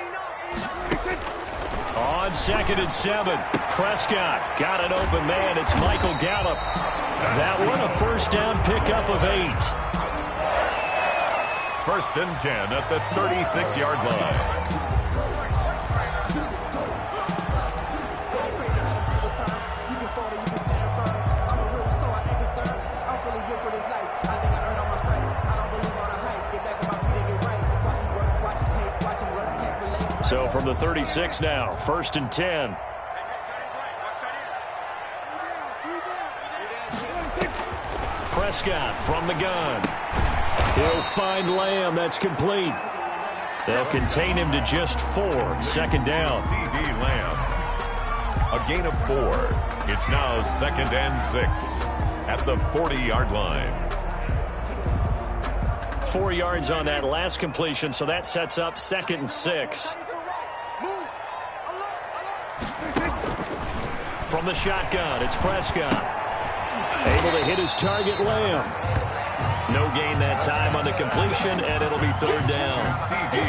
On 2nd and 7, Prescott got an open man. It's Michael Gallup. That one a first down pickup of 8. 1st and 10 at the 36-yard line. So from the 36 now, 1st and 10. Prescott from the gun. He'll find Lamb. That's complete. They'll contain him to just 4. 2nd down. C.D. Lamb. A gain of 4. It's now 2nd and 6 at the 40-yard line. 4 yards on that last completion, so that sets up 2nd and 6. From the shotgun, it's Prescott. Able to hit his target, Lamb. No gain that time on the completion, and it'll be 3rd down.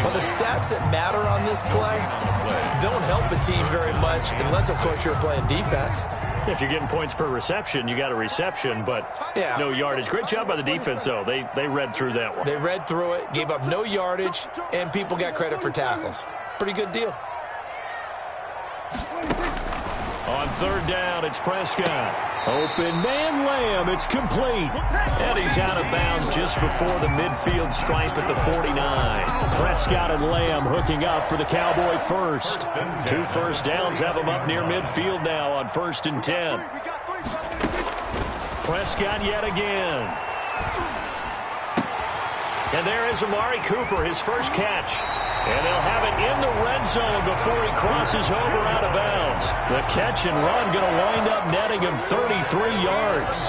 Well, the stats that matter on this play don't help a team very much unless, of course, you're playing defense. If you're getting points per reception, you got a reception, but no yardage. Great job by the defense, though. They read through that one. They read through it, gave up no yardage, and people got credit for tackles. Pretty good deal. On 3rd down, it's Prescott. Open man, Lamb. It's complete. And he's out of bounds just before the midfield stripe at the 49. Prescott and Lamb hooking up for the Cowboy first. 2 first downs have them up near midfield now on 1st and 10. Prescott yet again. And there is Amari Cooper, his first catch. And they'll have it in the red zone before he crosses over out of bounds. The catch and run going to wind up netting him 33 yards.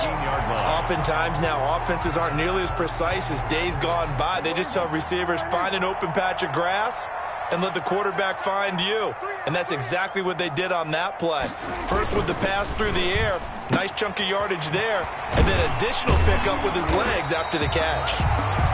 Oftentimes now, offenses aren't nearly as precise as days gone by. They just tell receivers, find an open patch of grass and let the quarterback find you. And that's exactly what they did on that play. First with the pass through the air, nice chunk of yardage there, and then additional pickup with his legs after the catch.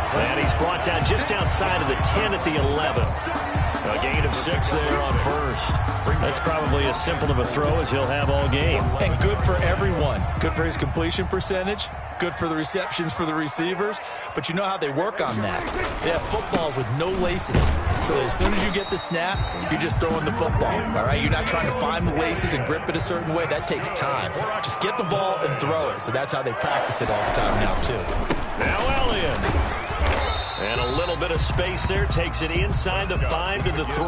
And he's brought down just outside of the 10 at the 11. A gain of 6 there on 1st. That's probably as simple of a throw as he'll have all game. And good for everyone. Good for his completion percentage. Good for the receptions for the receivers. But you know how they work on that. They have footballs with no laces. So as soon as you get the snap, you're just throwing the football. All right? You're not trying to find the laces and grip it a certain way. That takes time. Just get the ball and throw it. So that's how they practice it all the time now, too. Now Elliott. And a little bit of space there. Takes it inside the 5 to the 3.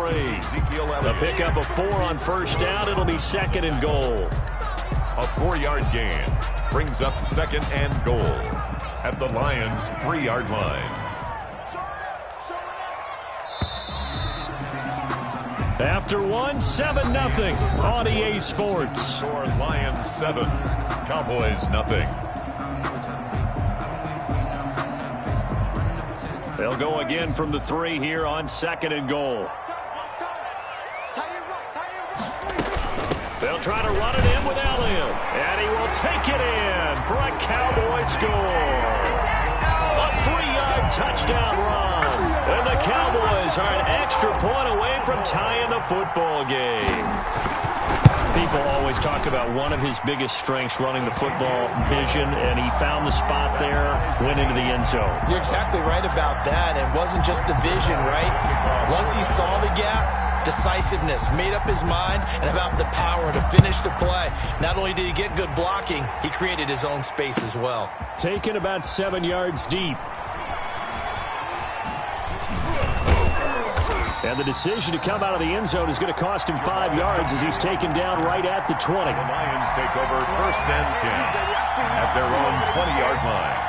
A pickup of 4 on 1st down. It'll be 2nd and goal. A 4-yard gain brings up 2nd and goal at the Lions' 3-yard line. After 1, 7-0 on EA Sports. Score Lions 7, Cowboys nothing. They'll go again from the 3 here on 2nd and goal. They'll try to run it in with Elliott. And he will take it in for a Cowboy score. A 3-yard touchdown run. And the Cowboys are an extra point away from tying the football game. People always talk about one of his biggest strengths, running the football, vision, and he found the spot there, went into the end zone. You're exactly right about that. It wasn't just the vision, right? Once he saw the gap, decisiveness, made up his mind, and about the power to finish the play. Not only did he get good blocking, he created his own space as well. Taken about 7 yards deep. And the decision to come out of the end zone is going to cost him 5 yards as he's taken down right at the 20. The Lions take over 1st and 10 at their own 20-yard line.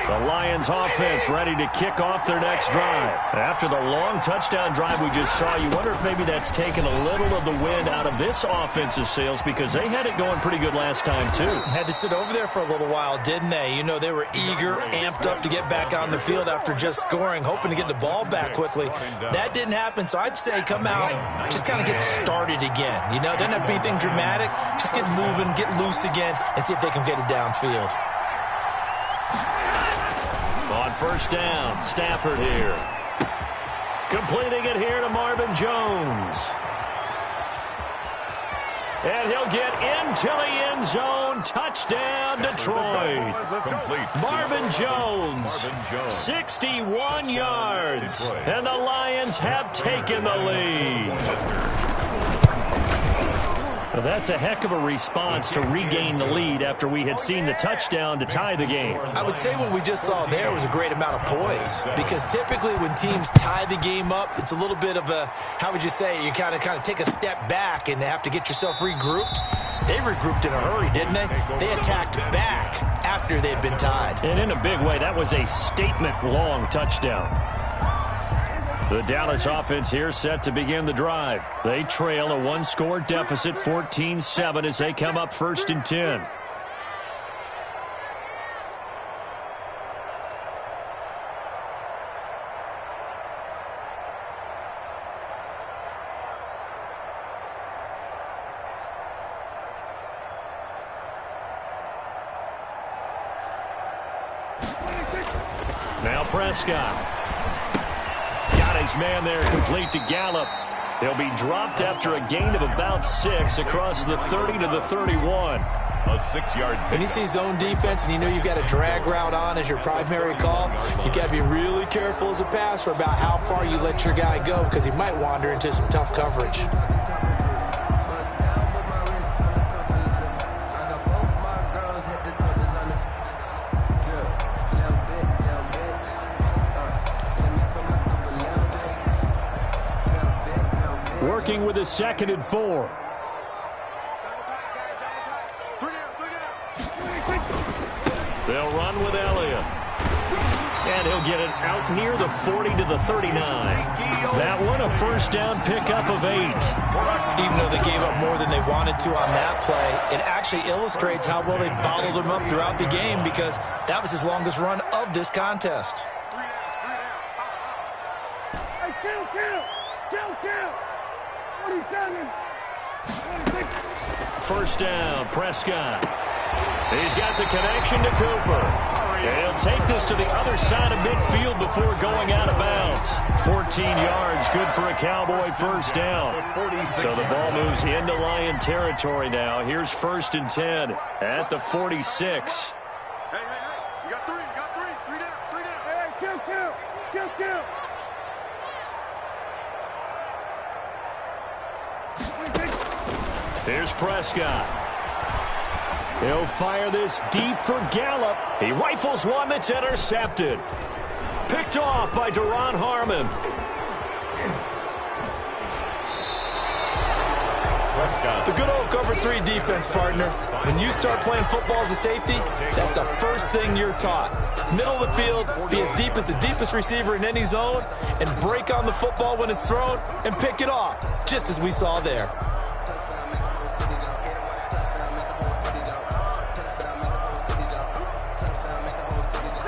The Lions offense ready to kick off their next drive. After the long touchdown drive we just saw, you wonder if maybe that's taken a little of the wind out of this offensive sails because they had it going pretty good last time too. Had to sit over there for a little while, didn't they? You know, they were eager, amped up to get back on the field after just scoring, hoping to get the ball back quickly. That didn't happen, so I'd say come out, just kind of get started again. You know, doesn't have to be anything dramatic. Just get moving, get loose again, and see if they can get it downfield. On 1st down, Stafford here. Completing it here to Marvin Jones. And he'll get into the end zone. Touchdown, Detroit. Marvin Jones, 61 yards. And the Lions have taken the lead. Well, that's a heck of a response to regain the lead after we had seen the touchdown to tie the game. I would say what we just saw there was a great amount of poise, because typically when teams tie the game up, it's a little bit of a, how would you say, you kind of take a step back and have to get yourself regrouped. They regrouped in a hurry, didn't they? They attacked back after they'd been tied. And in a big way, that was a statement-long touchdown. The Dallas offense here set to begin the drive. They trail a one-score deficit, 14-7, as they come up 1st and 10. Now Prescott. Got his man there, complete to Gallup. He'll be dropped after a gain of about 6 across the 30 to the 31. A 6-yard. When you see zone defense and you know you've got a drag route on as your primary call, you've got to be really careful as a passer about how far you let your guy go, because he might wander into some tough coverage. Working with a 2nd and 4. They'll run with Elliott. And he'll get it out near the 40 to the 39. That one a first down pickup of 8. Even though they gave up more than they wanted to on that play, it actually illustrates how well they bottled them up throughout the game, because that was his longest run of this contest. First down, Prescott. He's got the connection to Cooper. And he'll take this to the other side of midfield before going out of bounds. 14 yards, good for a Cowboy first down. So the ball moves into Lion territory now. Here's 1st and 10 at the 46. Hey, you got 3, three down. Hey, kill. Here's Prescott. He'll fire this deep for Gallup. He rifles one that's intercepted. Picked off by Duron Harmon. The good old cover 3 defense, partner. When you start playing football as a safety, that's the first thing you're taught. Middle of the field, be as deep as the deepest receiver in any zone, and break on the football when it's thrown and pick it off, just as we saw there.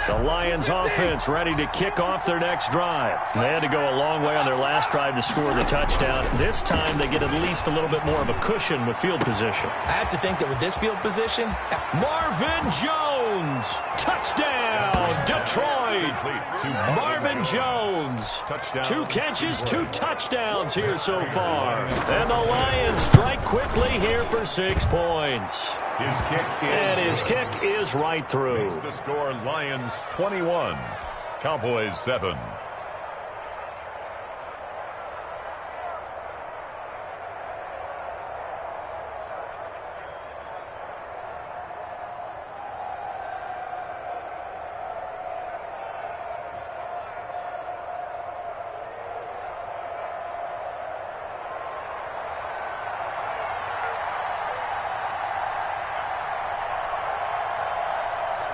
The Lions offense ready to kick off their next drive. They had to go a long way on their last drive to score the touchdown. This time they get at least a little bit more of a cushion with field position. I have to think that with this field position, Marvin Jones, touchdown, Detroit. Marvin Jones, 2 catches, 2 touchdowns here so far. And the Lions strike quickly here for 6 points. His kick is right through. Makes the score Lions 21, Cowboys 7.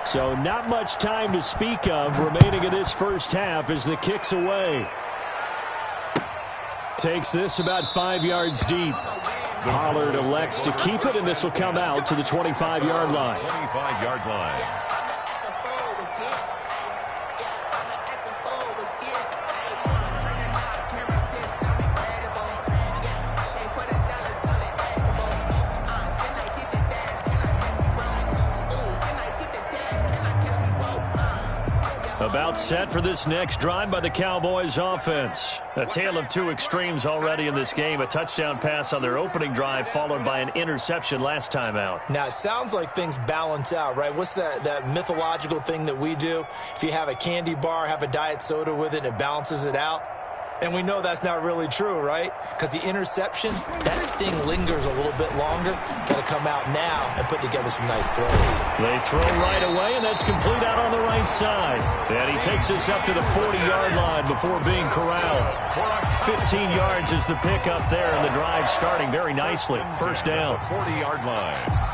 So not much time to speak of remaining in this first half as the kick's away. Takes this about 5 yards deep. Pollard elects to keep it, and this will come out to the 25-yard line. 25-yard line. About set for this next drive by the Cowboys offense. A tale of two extremes already in this game. A touchdown pass on their opening drive followed by an interception last time out. Now, it sounds like things balance out, right? What's that mythological thing that we do? If you have a candy bar, have a diet soda with it, it balances it out. And we know that's not really true, right? Because the interception, that sting lingers a little bit longer. Got to come out now and put together some nice plays. They throw right away, and that's complete out on the right side. And he takes us up to the 40-yard line before being corralled. 15 yards is the pickup there, and the drive starting very nicely. First down. 40-yard line.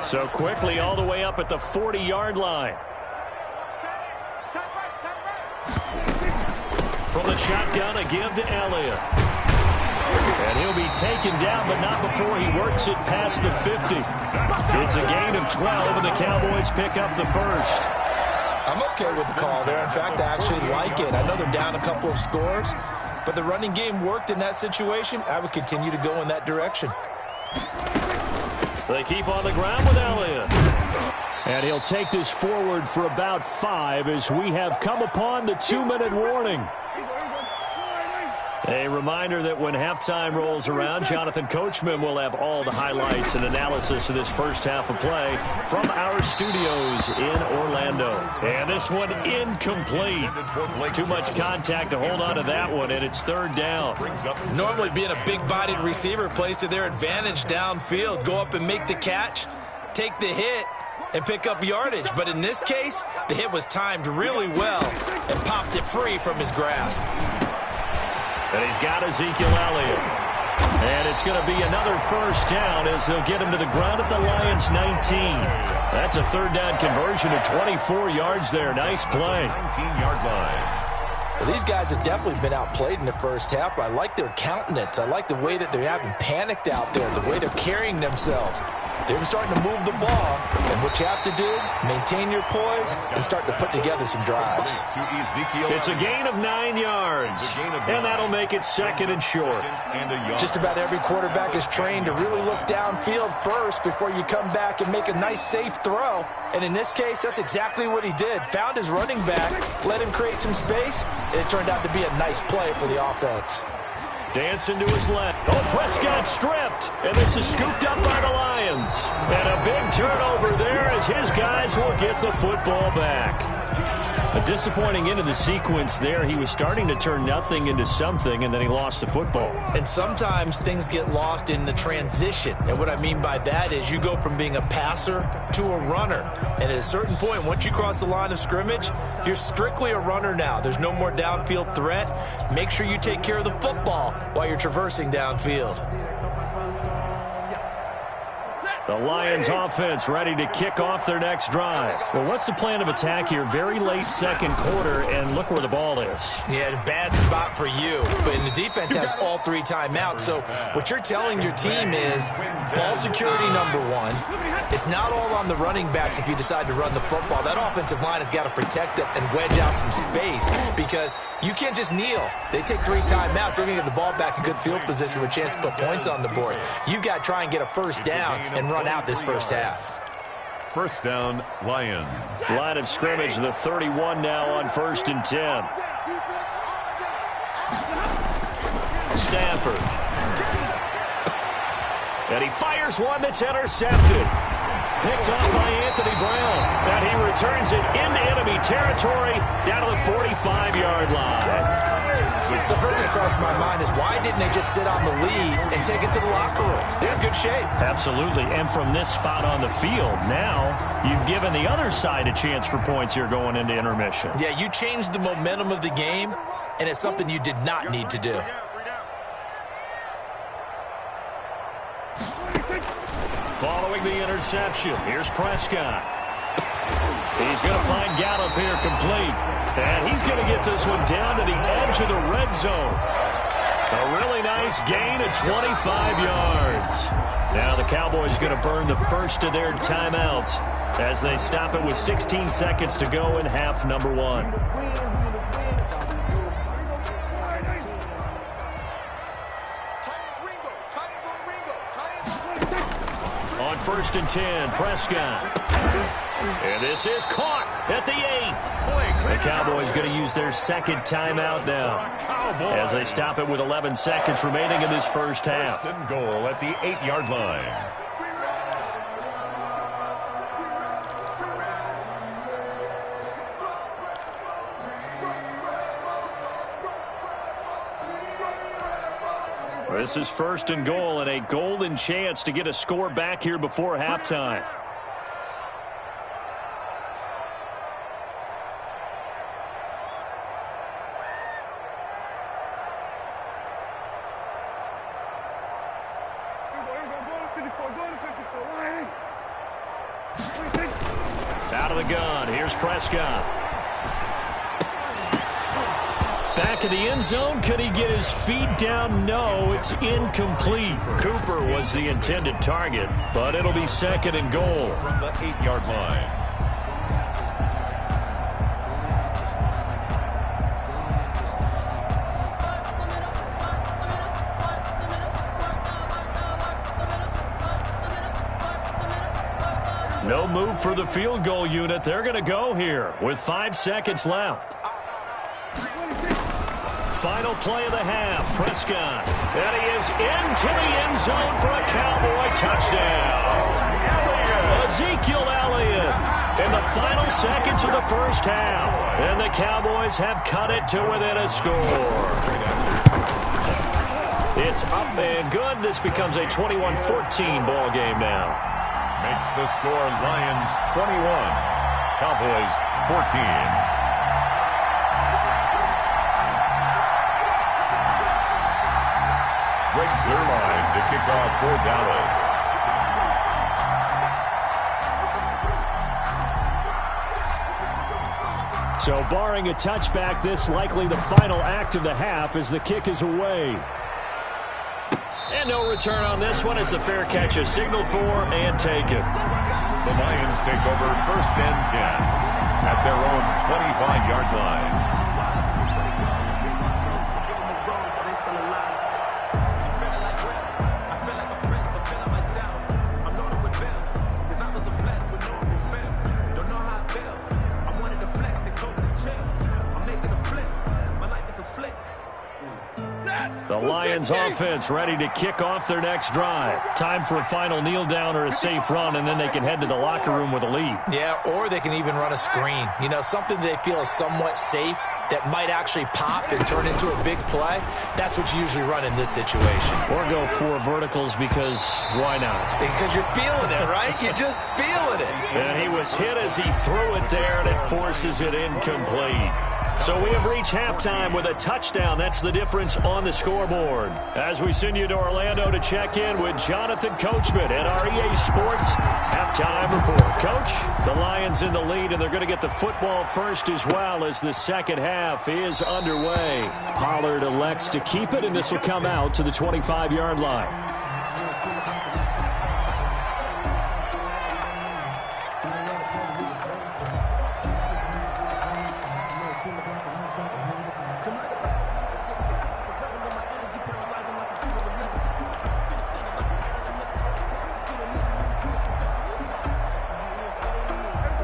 So quickly all the way up at the 40-yard line. From the shotgun, a give to Elliott. And he'll be taken down, but not before he works it past the 50. It's a gain of 12, and the Cowboys pick up the first. I'm okay with the call there. In fact, I actually like it. I know they're down a couple of scores, but the running game worked in that situation. I would continue to go in that direction. They keep on the ground with Elliott. And he'll take this forward for about 5 as we have come upon the 2-minute warning. A reminder that when halftime rolls around, Jonathan Coachman will have all the highlights and analysis of this first half of play from our studios in Orlando. And this one incomplete. Too much contact to hold on to that one, and it's third down. Normally being a big-bodied receiver plays to their advantage downfield. Go up and make the catch, take the hit, and pick up yardage. But in this case, the hit was timed really well and popped it free from his grasp. And he's got Ezekiel Elliott. And it's going to be another first down as they'll get him to the ground at the Lions' 19. That's a third down conversion of 24 yards there. Nice play. 19-yard line. Well, these guys have definitely been outplayed in the first half. I like their countenance. I like the way that they're having panicked out there, the way they're carrying themselves. They're starting to move the ball, and what you have to do, maintain your poise and start to put together some drives. It's a gain of 9 yards, and that'll make it second and short. Just about every quarterback is trained to really look downfield first before you come back and make a nice, safe throw. And in this case, that's exactly what he did. Found his running back, let him create some space, and it turned out to be a nice play for the offense. Dancing to his left. Oh, Prescott stripped. And this is scooped up by the Lions. And a big turnover there as his guys will get the football back. A disappointing end of the sequence there. He was starting to turn nothing into something, and then he lost the football. And sometimes things get lost in the transition. And what I mean by that is you go from being a passer to a runner. And at a certain point, once you cross the line of scrimmage, you're strictly a runner now. There's no more downfield threat. Make sure you take care of the football while you're traversing downfield. The Lions offense ready to kick off their next drive. Well, what's the plan of attack here? Very late second quarter, and look where the ball is. Yeah, bad spot for you. But the defense has all 3 timeouts. So what you're telling your team is ball security number 1. It's not all on the running backs if you decide to run the football. That offensive line has got to protect them and wedge out some space because you can't just kneel. They take 3 timeouts. They're going to get the ball back in good field position with a chance to put points on the board. You got to try and get a first down and run out this first half. First down, Lions. Line of scrimmage, the 31 now on 1st and 10. Stafford. And he fires one that's intercepted. Picked off by Anthony Brown. And he returns it into enemy territory down to the 45-yard line. So first thing that crossed my mind is why didn't they just sit on the lead and take it to the locker room? They're in good shape. Absolutely. And from this spot on the field, now you've given the other side a chance for points here going into intermission. Yeah, you changed the momentum of the game, and it's something you did not need to do. Following the interception, here's Prescott. He's going to find Gallup here complete. And he's going to get this one down to the edge of the red zone. A really nice gain of 25 yards. Now the Cowboys going to burn the first of their timeouts as they stop it with 16 seconds to go in half number 1. first and 10. Prescott. And this is caught at the 8. The Cowboys going to use their second timeout now as they stop it with 11 seconds remaining in this first half. First and goal at the 8-yard line. This is first and goal and a golden chance to get a score back here before halftime. Out of the gun. Here's Prescott. Back in the end zone. Could he get his feet down? No, it's incomplete. Cooper was the intended target, but it'll be second and goal. From the 8-yard line. No move for the field goal unit. They're going to go here with 5 seconds left. Final play of the half. Prescott. And he is into the end zone for a Cowboy touchdown. Ezekiel Elliott in the final seconds of the first half. And the Cowboys have cut it to within a score. It's up and good. This becomes a 21-14 ball game now. Makes the score Lions 21, Cowboys 14. Greg Zuerlein to kick off for Dallas. So barring a touchback, this likely the final act of the half as the kick is away. And no return on this one as the fair catch is signaled for and taken. The Lions take over first and 10 at their own 25-yard line. The Lions offense ready to kick off their next drive. Time for a final kneel down or a safe run, and then they can head to the locker room with a lead. Yeah, or they can even run a screen. You know, something they feel is somewhat safe that might actually pop and turn into a big play. That's what you usually run in this situation. Or go 4 verticals because why not? Because you're feeling it, right? You're just feeling it. And he was hit as he threw it there, and it forces it incomplete. So we have reached halftime with a touchdown. That's the difference on the scoreboard. As we send you to Orlando to check in with Jonathan Coachman at our EA Sports Halftime Report. Coach, the Lions in the lead, and they're going to get the football first as well as the second half is underway. Pollard elects to keep it, and this will come out to the 25-yard line.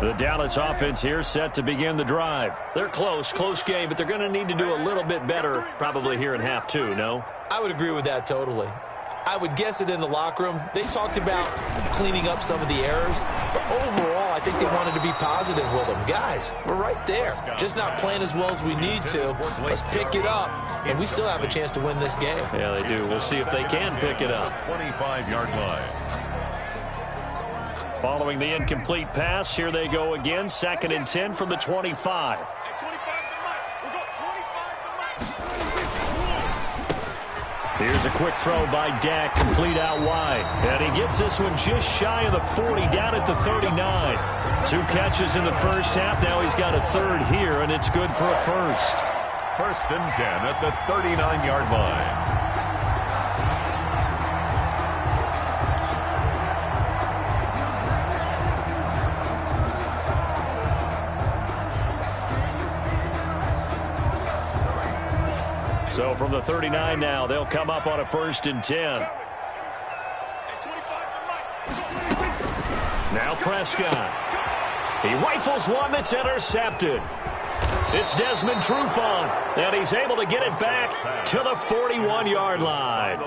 The Dallas offense here set to begin the drive. They're close game, but they're going to need to do a little bit better probably here in half 2, no? I would agree with that totally. I would guess it in the locker room. They talked about cleaning up some of the errors, but overall I think they wanted to be positive with them. Guys, we're right there. Just not playing as well as we need to. Let's pick it up, and we still have a chance to win this game. Yeah, they do. We'll see if they can pick it up. 25-yard line. Following the incomplete pass, here they go again. 2nd and 10 from the 25. Here's a quick throw by Dak, complete out wide. And he gets this one just shy of the 40, down at the 39. 2 catches in the first half. Now he's got a third here, and it's good for a first. First and 10 at the 39-yard line. So from the 39 now, they'll come up on a 1st and 10. Now Prescott. He rifles one that's intercepted. It's Desmond Trufant, and he's able to get it back to the 41-yard line.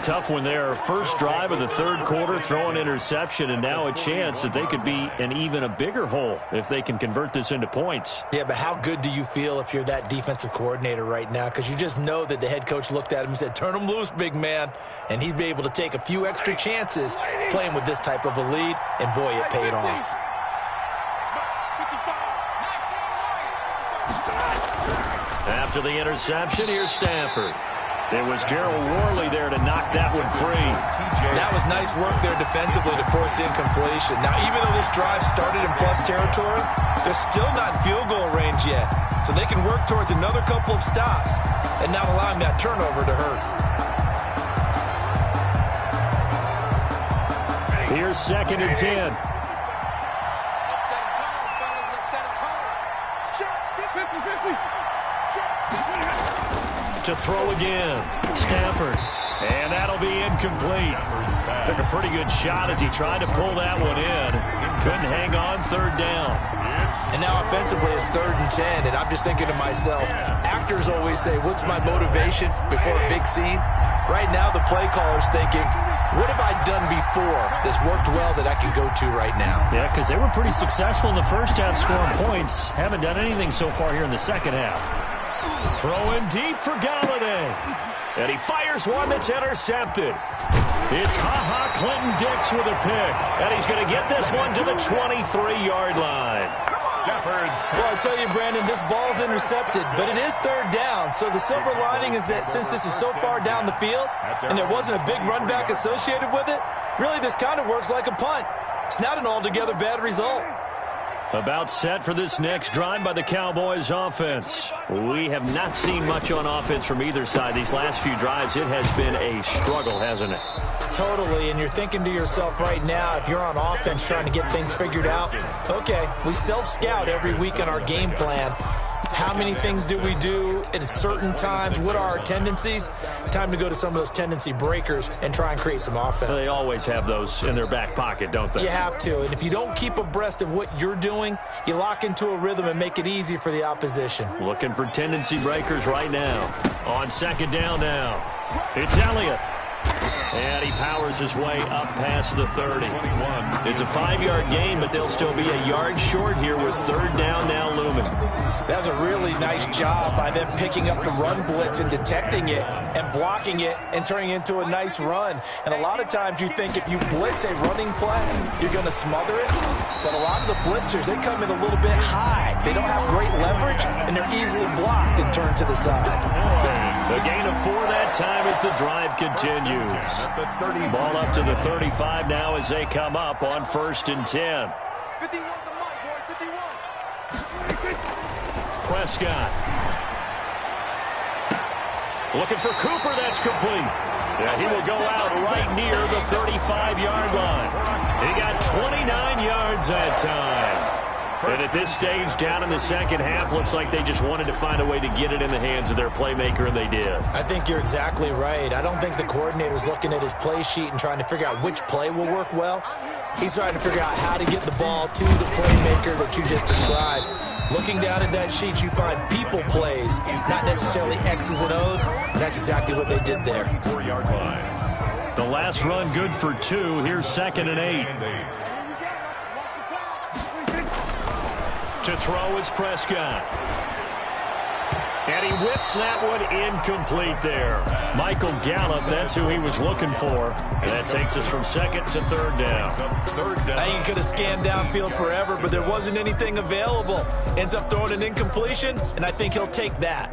Tough one there. First drive of the third quarter, throw an interception, and now a chance that they could be in even a bigger hole if they can convert this into points. Yeah, but how good do you feel if you're that defensive coordinator right now? Because you just know that the head coach looked at him and said, turn him loose, big man. And he'd be able to take a few extra chances playing with this type of a lead, and boy, it paid off. After the interception, here's Stafford. It was Darryl Worley there to knock that one free. That was nice work there defensively to force the incompletion. Now, even though this drive started in plus territory, they're still not in field goal range yet. So they can work towards another couple of stops and not allowing that turnover to hurt. Here's 2nd and 10. To throw again. Stafford. And that'll be incomplete. Took a pretty good shot as he tried to pull that one in. Couldn't hang on, 3rd down. And now offensively it's 3rd and 10, and I'm just thinking to myself, actors always say, what's my motivation before a big scene? Right now the play caller's thinking, what have I done before that's worked well that I can go to right now? Yeah, because they were pretty successful in the first half scoring points. Haven't done anything so far here in the second half. Throwing deep for Galladay. And he fires one that's intercepted. It's Ha-Ha Clinton-Dix with a pick. And he's going to get this one to the 23-yard line. Well, I tell you, Brandon, this ball's intercepted, but it is 3rd down. So the silver lining is that since this is so far down the field and there wasn't a big run back associated with it, really this kind of works like a punt. It's not an altogether bad result. About set for this next drive by the Cowboys offense. We have not seen much on offense from either side. These last few drives, it has been a struggle, hasn't it? Totally, and you're thinking to yourself right now, if you're on offense trying to get things figured out, okay, we self-scout every week in our game plan. How many things do we do at certain times? What are our tendencies? Time to go to some of those tendency breakers and try and create some offense. They always have those in their back pocket, don't they? You have to, and if you don't keep abreast of what you're doing, you lock into a rhythm and make it easy for the opposition. Looking for tendency breakers right now. On 2nd down now. It's Elliott. And he powers his way up past the 30. It's a 5-yard gain, but they'll still be a yard short here with 3rd down now looming. That's a really nice job by them picking up the run blitz and detecting it and blocking it and turning it into a nice run. And a lot of times you think if you blitz a running play, you're going to smother it. But a lot of the blitzers, they come in a little bit high. They don't have great leverage, and they're easily blocked and turned to the side. The gain of 4 that time as the drive continues. Ball up to the 35 now as they come up on 1st and 10. Prescott. Looking for Cooper, that's complete. Yeah, he will go out right near the 35-yard line. He got 29 yards that time. And at this stage, down in the second half, looks like they just wanted to find a way to get it in the hands of their playmaker, and they did. I think you're exactly right. I don't think the coordinator's looking at his play sheet and trying to figure out which play will work well. He's trying to figure out how to get the ball to the playmaker that you just described. Looking down at that sheet, you find people plays, not necessarily X's and O's, and that's exactly what they did there. 4-yard line. The last run good for 2. Here's 2nd and 8. To throw is Prescott. And he whips that one incomplete there. Michael Gallup, that's who he was looking for. And that takes us from 2nd to 3rd down. I think he could have scanned downfield forever, but there wasn't anything available. Ends up throwing an incompletion, and I think he'll take that.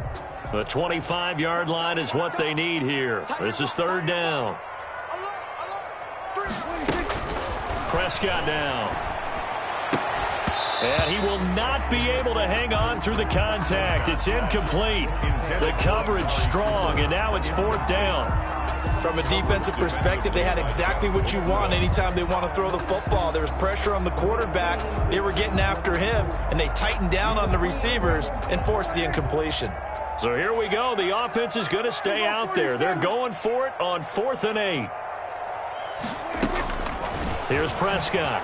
The 25-yard line is what they need here. This is 3rd down. Prescott now. And he will not be able to hang on through the contact. It's incomplete. The coverage strong, and now it's 4th down. From a defensive perspective, they had exactly what you want anytime they want to throw the football. There was pressure on the quarterback. They were getting after him, and they tightened down on the receivers and forced the incompletion. So here we go. The offense is going to stay out there. They're going for it on 4th and 8. Here's Prescott.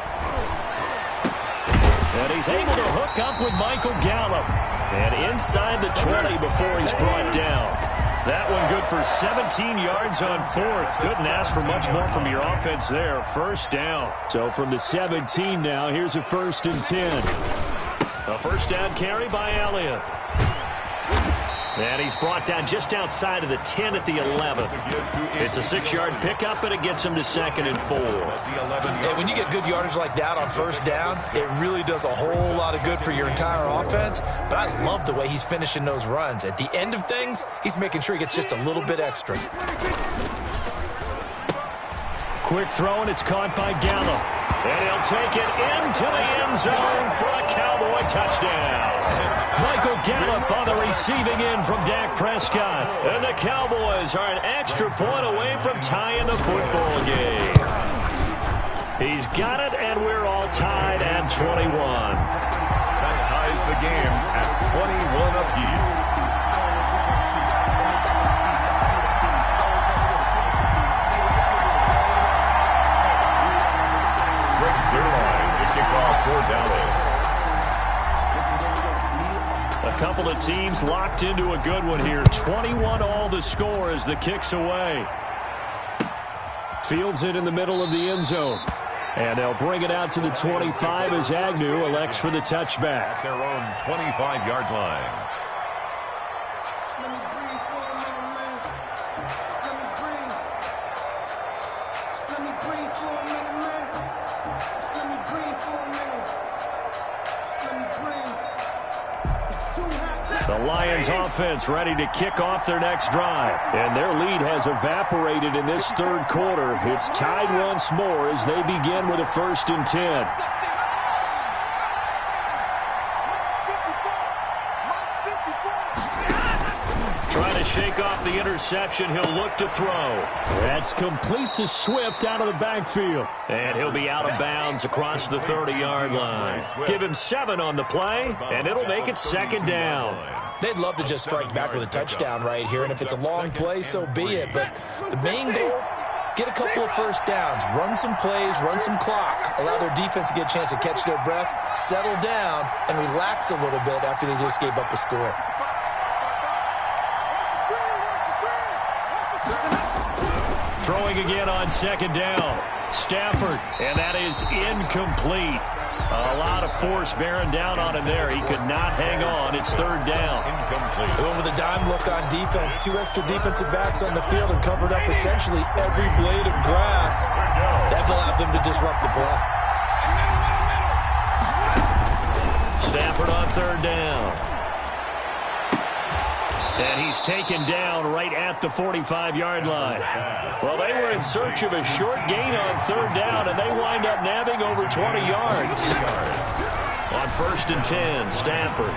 And he's able to hook up with Michael Gallup. And inside the 20 before he's brought down. That one good for 17 yards on fourth. Couldn't ask for much more from your offense there. First down. So from the 17 now, here's a 1st and 10. A first down carry by Elliott. And he's brought down just outside of the 10 at the 11. It's a 6-yard pickup, and it gets him to 2nd and 4. And when you get good yardage like that on first down, it really does a whole lot of good for your entire offense. But I love the way he's finishing those runs. At the end of things, he's making sure he gets just a little bit extra. Quick throw, and it's caught by Gallup. And he'll take it into the end zone for a Cowboy touchdown. Michael Gallup on the receiving end from Dak Prescott. And the Cowboys are an extra point away from tying the football game. He's got it, and we're all tied at 21. That ties the game at 21 apiece. Zerline, the kickoff for Dallas. A couple of teams locked into a good one here. 21 all the score as the kick's away. Fields it in the middle of the end zone. And they'll bring it out to the 25 as Agnew elects for the touchback. At their own 25-yard line. The Lions offense ready to kick off their next drive. And their lead has evaporated in this third quarter. It's tied once more as they begin with a 1st and 10. Trying to shake off the interception. He'll look to throw. That's complete to Swift out of the backfield. And he'll be out of bounds across the 30-yard line. Give him 7 on the play, and it'll make it 2nd down. They'd love to just strike back with a touchdown right here, and if it's a long play, so be it. But the main goal, get a couple of first downs, run some plays, run some clock, allow their defense to get a chance to catch their breath, settle down, and relax a little bit after they just gave up a score. Throwing again on 2nd down. Stafford, and that is incomplete. A lot of force bearing down on him there. He could not hang on. It's 3rd down. Incomplete. Going with a dime look on defense. 2 extra defensive backs on the field and covered up essentially every blade of grass. That allowed them to disrupt the play. Stafford on 3rd down. And he's taken down right at the 45-yard line. Well, they were in search of a short gain on 3rd down, and they wind up nabbing over 20 yards. On 1st and 10, Stafford.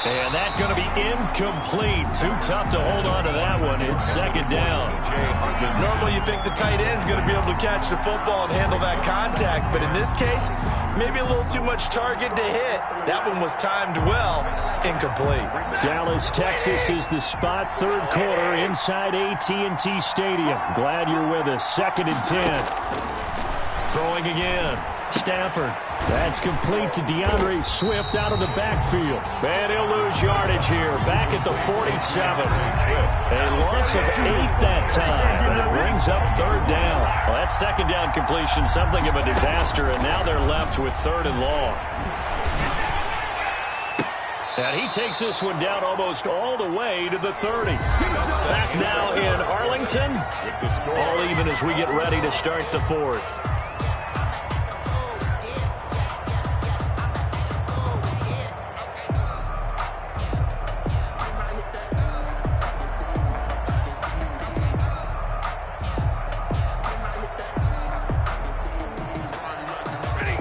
And that's going to be incomplete. Too tough to hold on to that one. It's 2nd down. Normally you think the tight end's going to be able to catch the football and handle that contact, but in this case, maybe a little too much target to hit. That one was timed well. Incomplete. Dallas, Texas is the spot. 3rd quarter inside AT&T Stadium. Glad you're with us. 2nd and 10. Throwing again. Stafford. That's complete to DeAndre Swift out of the backfield. And he'll lose yardage here. Back at the 47. A loss of 8 that time. And it brings up 3rd down. Well, that 2nd down completion, something of a disaster. And now they're left with 3rd and long. And he takes this one down almost all the way to the 30. Back now in Arlington. All even as we get ready to start the 4th.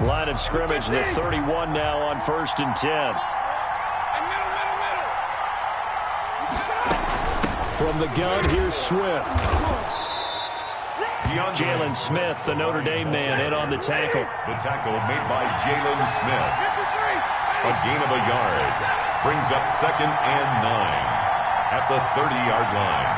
Line of scrimmage, the 31 now on 1st and 10. From the gun, here's Swift. Jalen Smith, the Notre Dame man, in on the tackle. The tackle made by Jalen Smith. A gain of a yard. Brings up 2nd and 9 at the 30-yard line.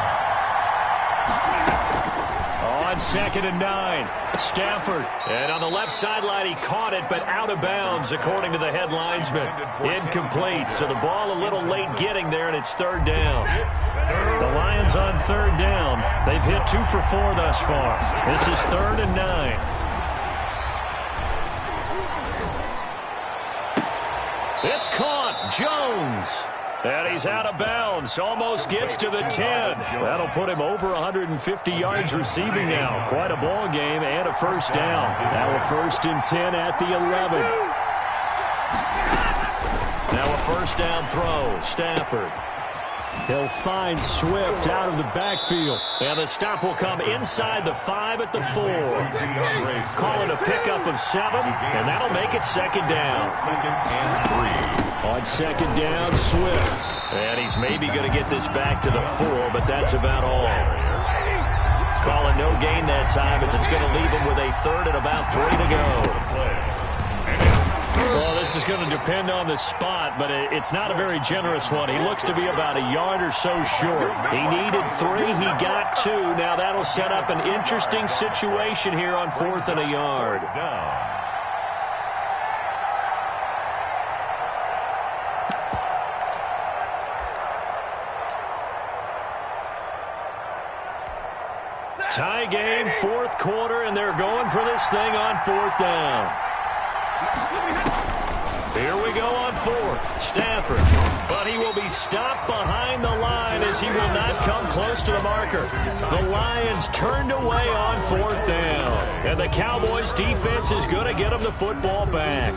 On on 2nd and 9. Stafford. And on the left sideline, he caught it, but out of bounds, according to the head linesman. Incomplete, so the ball a little late getting there, and it's 3rd down. The Lions on 3rd down. They've hit 2 for 4 thus far. This is 3rd and 9. It's caught. Jones. And he's out of bounds. Almost gets to the 10. That'll put him over 150 yards receiving now. Quite a ball game and a 1st down. Now a 1st and 10 at the 11. Now a 1st down throw. Stafford. He'll find Swift out of the backfield. And the stop will come inside the 5 at the 4. Call it a pickup of 7, and that'll make it 2nd down. 2nd and 3. On 2nd down, Swift. And he's maybe going to get this back to the 4, but that's about all. Call it no gain that time, as it's going to leave him with a 3rd and about 3 to go. Well, this is going to depend on the spot, but it's not a very generous one. He looks to be about a yard or so short. He needed 3. He got 2. Now that'll set up an interesting situation here on 4th and a yard. Tie game, 4th quarter, and they're going for this thing on 4th down. Here we go on 4th. Stafford. But he will be stopped behind the line as he will not come close to the marker. The Lions turned away on 4th down. And the Cowboys defense is going to get them the football back.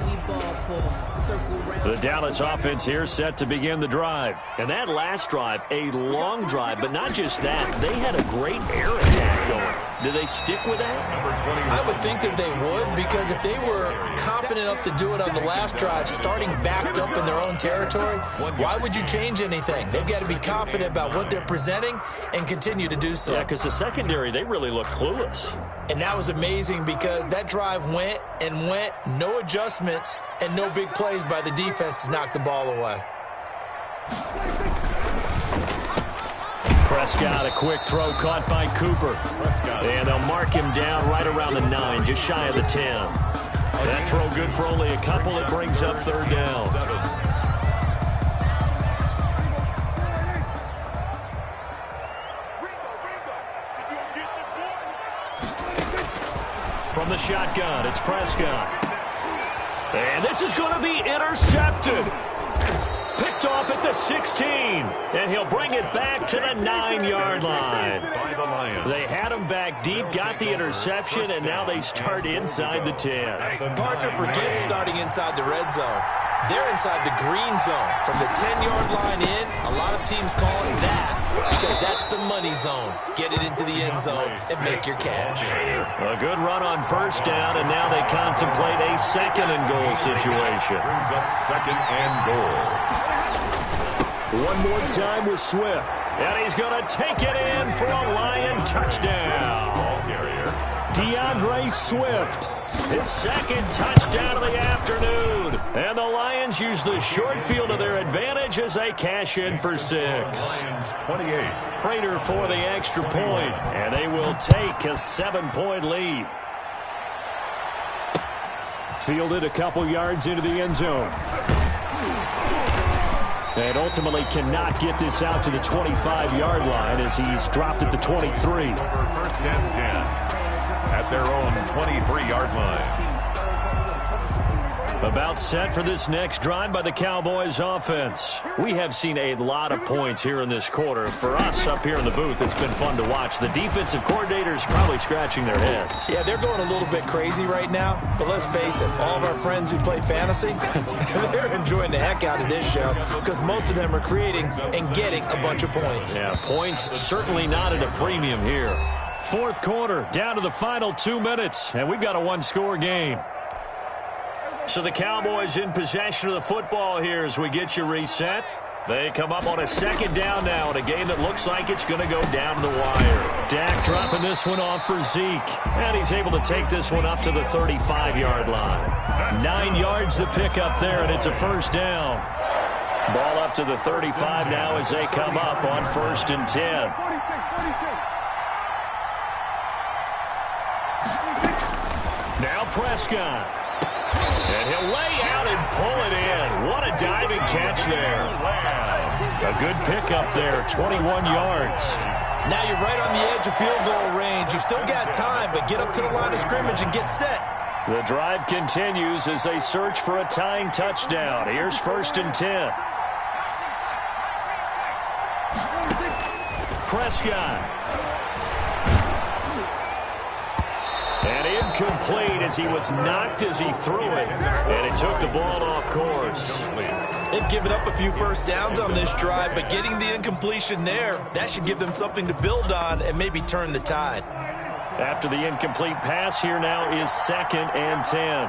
The Dallas offense here set to begin the drive. And that last drive, a long drive, but not just that. They had a great air attack going. Do they stick with that? I would think that they would, because if they were competent enough to do it on the last drive, starting backed up in their own territory, why would you change anything? They've got to be confident about what they're presenting and continue to do so. Yeah, because the secondary, they really look clueless. And that was amazing, because that drive went and went, no adjustments and no big plays by the defense to knock the ball away. Prescott, a quick throw caught by Cooper. And they'll mark him down right around the 9, just shy of the 10. That throw good for only a couple. It brings up 3rd down. From the shotgun, it's Prescott. And this is going to be intercepted. Picked off at the 16. And he'll bring it back to the 9-yard line. They had him back deep, got the interception, and now they start inside the 10. Partner forgets starting inside the red zone. They're inside the green zone. From the 10-yard line in, a lot of teams call it that, because that's the money zone. Get it into the end zone and make your cash. A good run on 1st down, and now they contemplate a 2nd and goal situation. Brings up 2nd and goal. One more time with Swift. And he's going to take it in for a Lion touchdown. DeAndre Swift. His 2nd touchdown of the afternoon. And the Lions use the short field to their advantage as they cash in for 6. Lions 28. Prater for the extra point. And they will take a 7-point lead. Fielded a couple yards into the end zone. And ultimately cannot get this out to the 25-yard line as he's dropped at the 23. 1st and 10 at their own 23-yard line. About set for this next drive by the Cowboys offense. We have seen a lot of points here in this quarter. For us up here in the booth, it's been fun to watch. The defensive coordinators probably scratching their heads. Yeah, they're going a little bit crazy right now. But let's face it, all of our friends who play fantasy, they're enjoying the heck out of this show, because most of them are creating and getting a bunch of points. Yeah, points certainly not at a premium here. 4th quarter, down to the final 2 minutes, and we've got a 1-score game. So the Cowboys in possession of the football here as we get you reset. They come up on a 2nd down now in a game that looks like it's going to go down the wire. Dak dropping this one off for Zeke. And he's able to take this one up to the 35-yard line. 9 yards to pick up there, and it's a 1st down. Ball up to the 35 now as they come up on 1st and 10. Now Prescott. And he'll lay out and pull it in. What a diving catch there. A good pickup there, 21 yards. Now you're right on the edge of field goal range. You've still got time, but get up to the line of scrimmage and get set. The drive continues as they search for a tying touchdown. Here's 1st and 10. Prescott. And incomplete as he was knocked as he threw it. And it took the ball off course. They've given up a few first downs on this drive, but getting the incompletion there, that should give them something to build on and maybe turn the tide. After the incomplete pass, here now is 2nd and 10.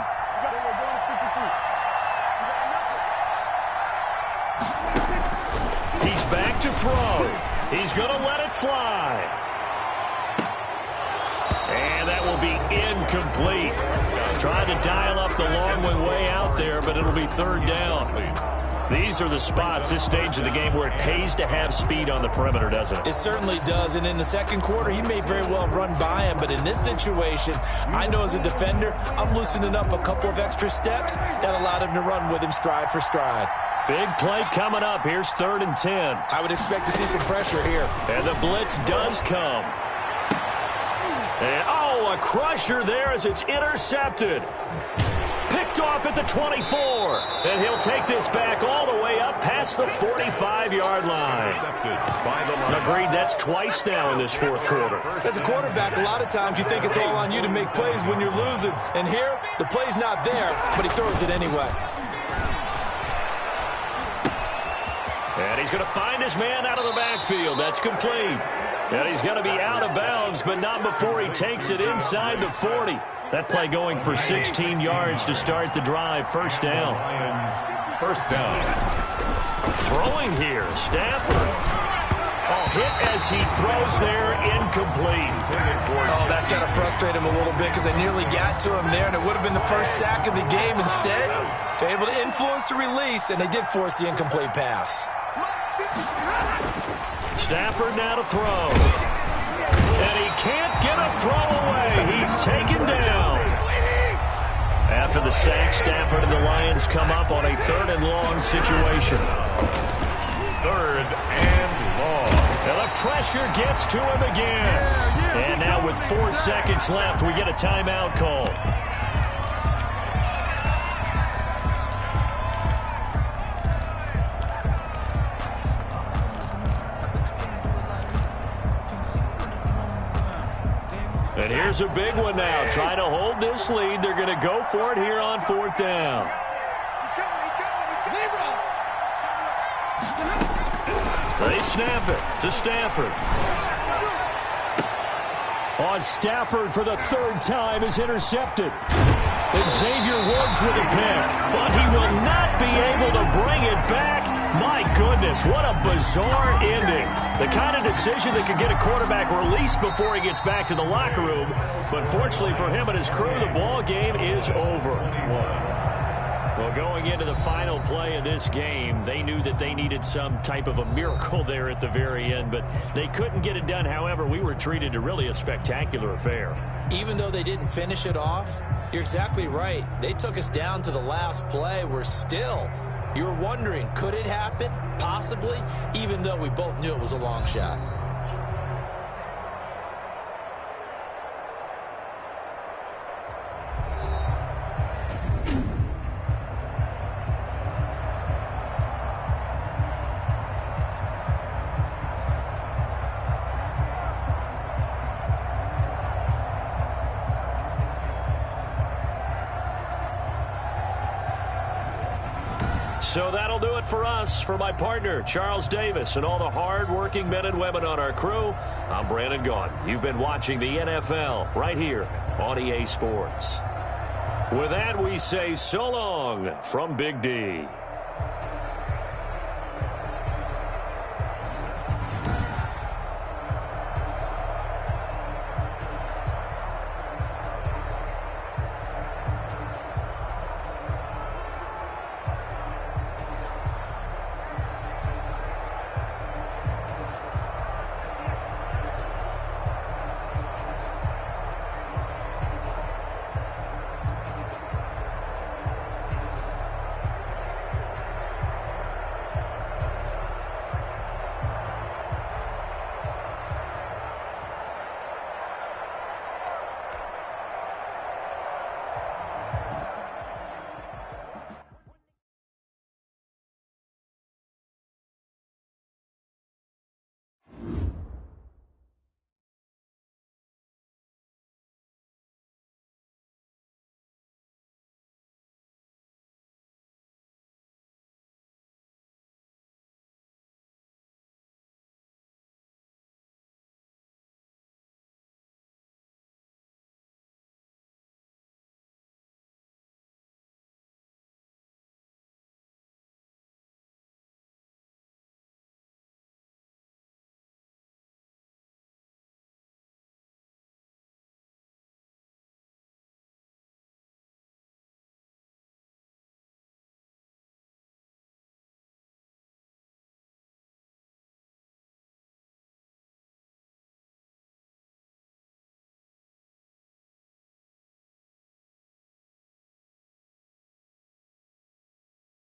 He's back to throw. He's going to let it fly. And that will be incomplete. Trying to dial up the long way out there, but it'll be 3rd down. These are the spots, this stage of the game, where it pays to have speed on the perimeter, doesn't it? It certainly does, and in the second quarter, he may very well run by him, but in this situation, I know as a defender, I'm loosening up a couple of extra steps that allowed him to run with him stride for stride. Big play coming up. Here's 3rd and 10. I would expect to see some pressure here. And the blitz does come. And, oh, a crusher there as it's intercepted. Picked off at the 24. And he'll take this back all the way up past the 45-yard line. Agreed, that's twice now in this 4th quarter. As a quarterback, a lot of times you think it's all on you to make plays when you're losing. And here, the play's not there, but he throws it anyway. And he's going to find his man out of the backfield. That's complete. And he's going to be out of bounds, but not before he takes it inside the 40. That play going for 16 yards to start the drive. 1st down. First down. Throwing here, Stafford. Oh, hit as he throws there, incomplete. Oh, that's got to frustrate him a little bit because they nearly got to him there, and it would have been the first sack of the game. Instead, they're able to influence the release, and they did force the incomplete pass. Stafford now to throw. And he can't get a throw away. He's taken down. After the sack, Stafford and the Lions come up on a 3rd and long situation. 3rd and long. And the pressure gets to him again. And now with 4 seconds left, we get a timeout call. And here's a big one now. Trying to hold this lead. They're going to go for it here on 4th down. They snap it to Stafford. On Stafford for the 3rd time is intercepted. And Xavier Woods with a pick. But he will not be able to bring it back. My goodness, what a bizarre ending. The kind of decision that could get a quarterback released before he gets back to the locker room. But fortunately for him and his crew, the ball game is over. Well, going into the final play of this game, they knew that they needed some type of a miracle there at the very end, but they couldn't get it done. However, we were treated to really a spectacular affair. Even though they didn't finish it off, you're exactly right. They took us down to the last play. We're still... You're wondering, could it happen? Possibly, even though we both knew it was a long shot. So that'll do it for us. For my partner, Charles Davis, and all the hard-working men and women on our crew, I'm Brandon Gaudin. You've been watching the NFL right here on EA Sports. With that, we say so long from Big D.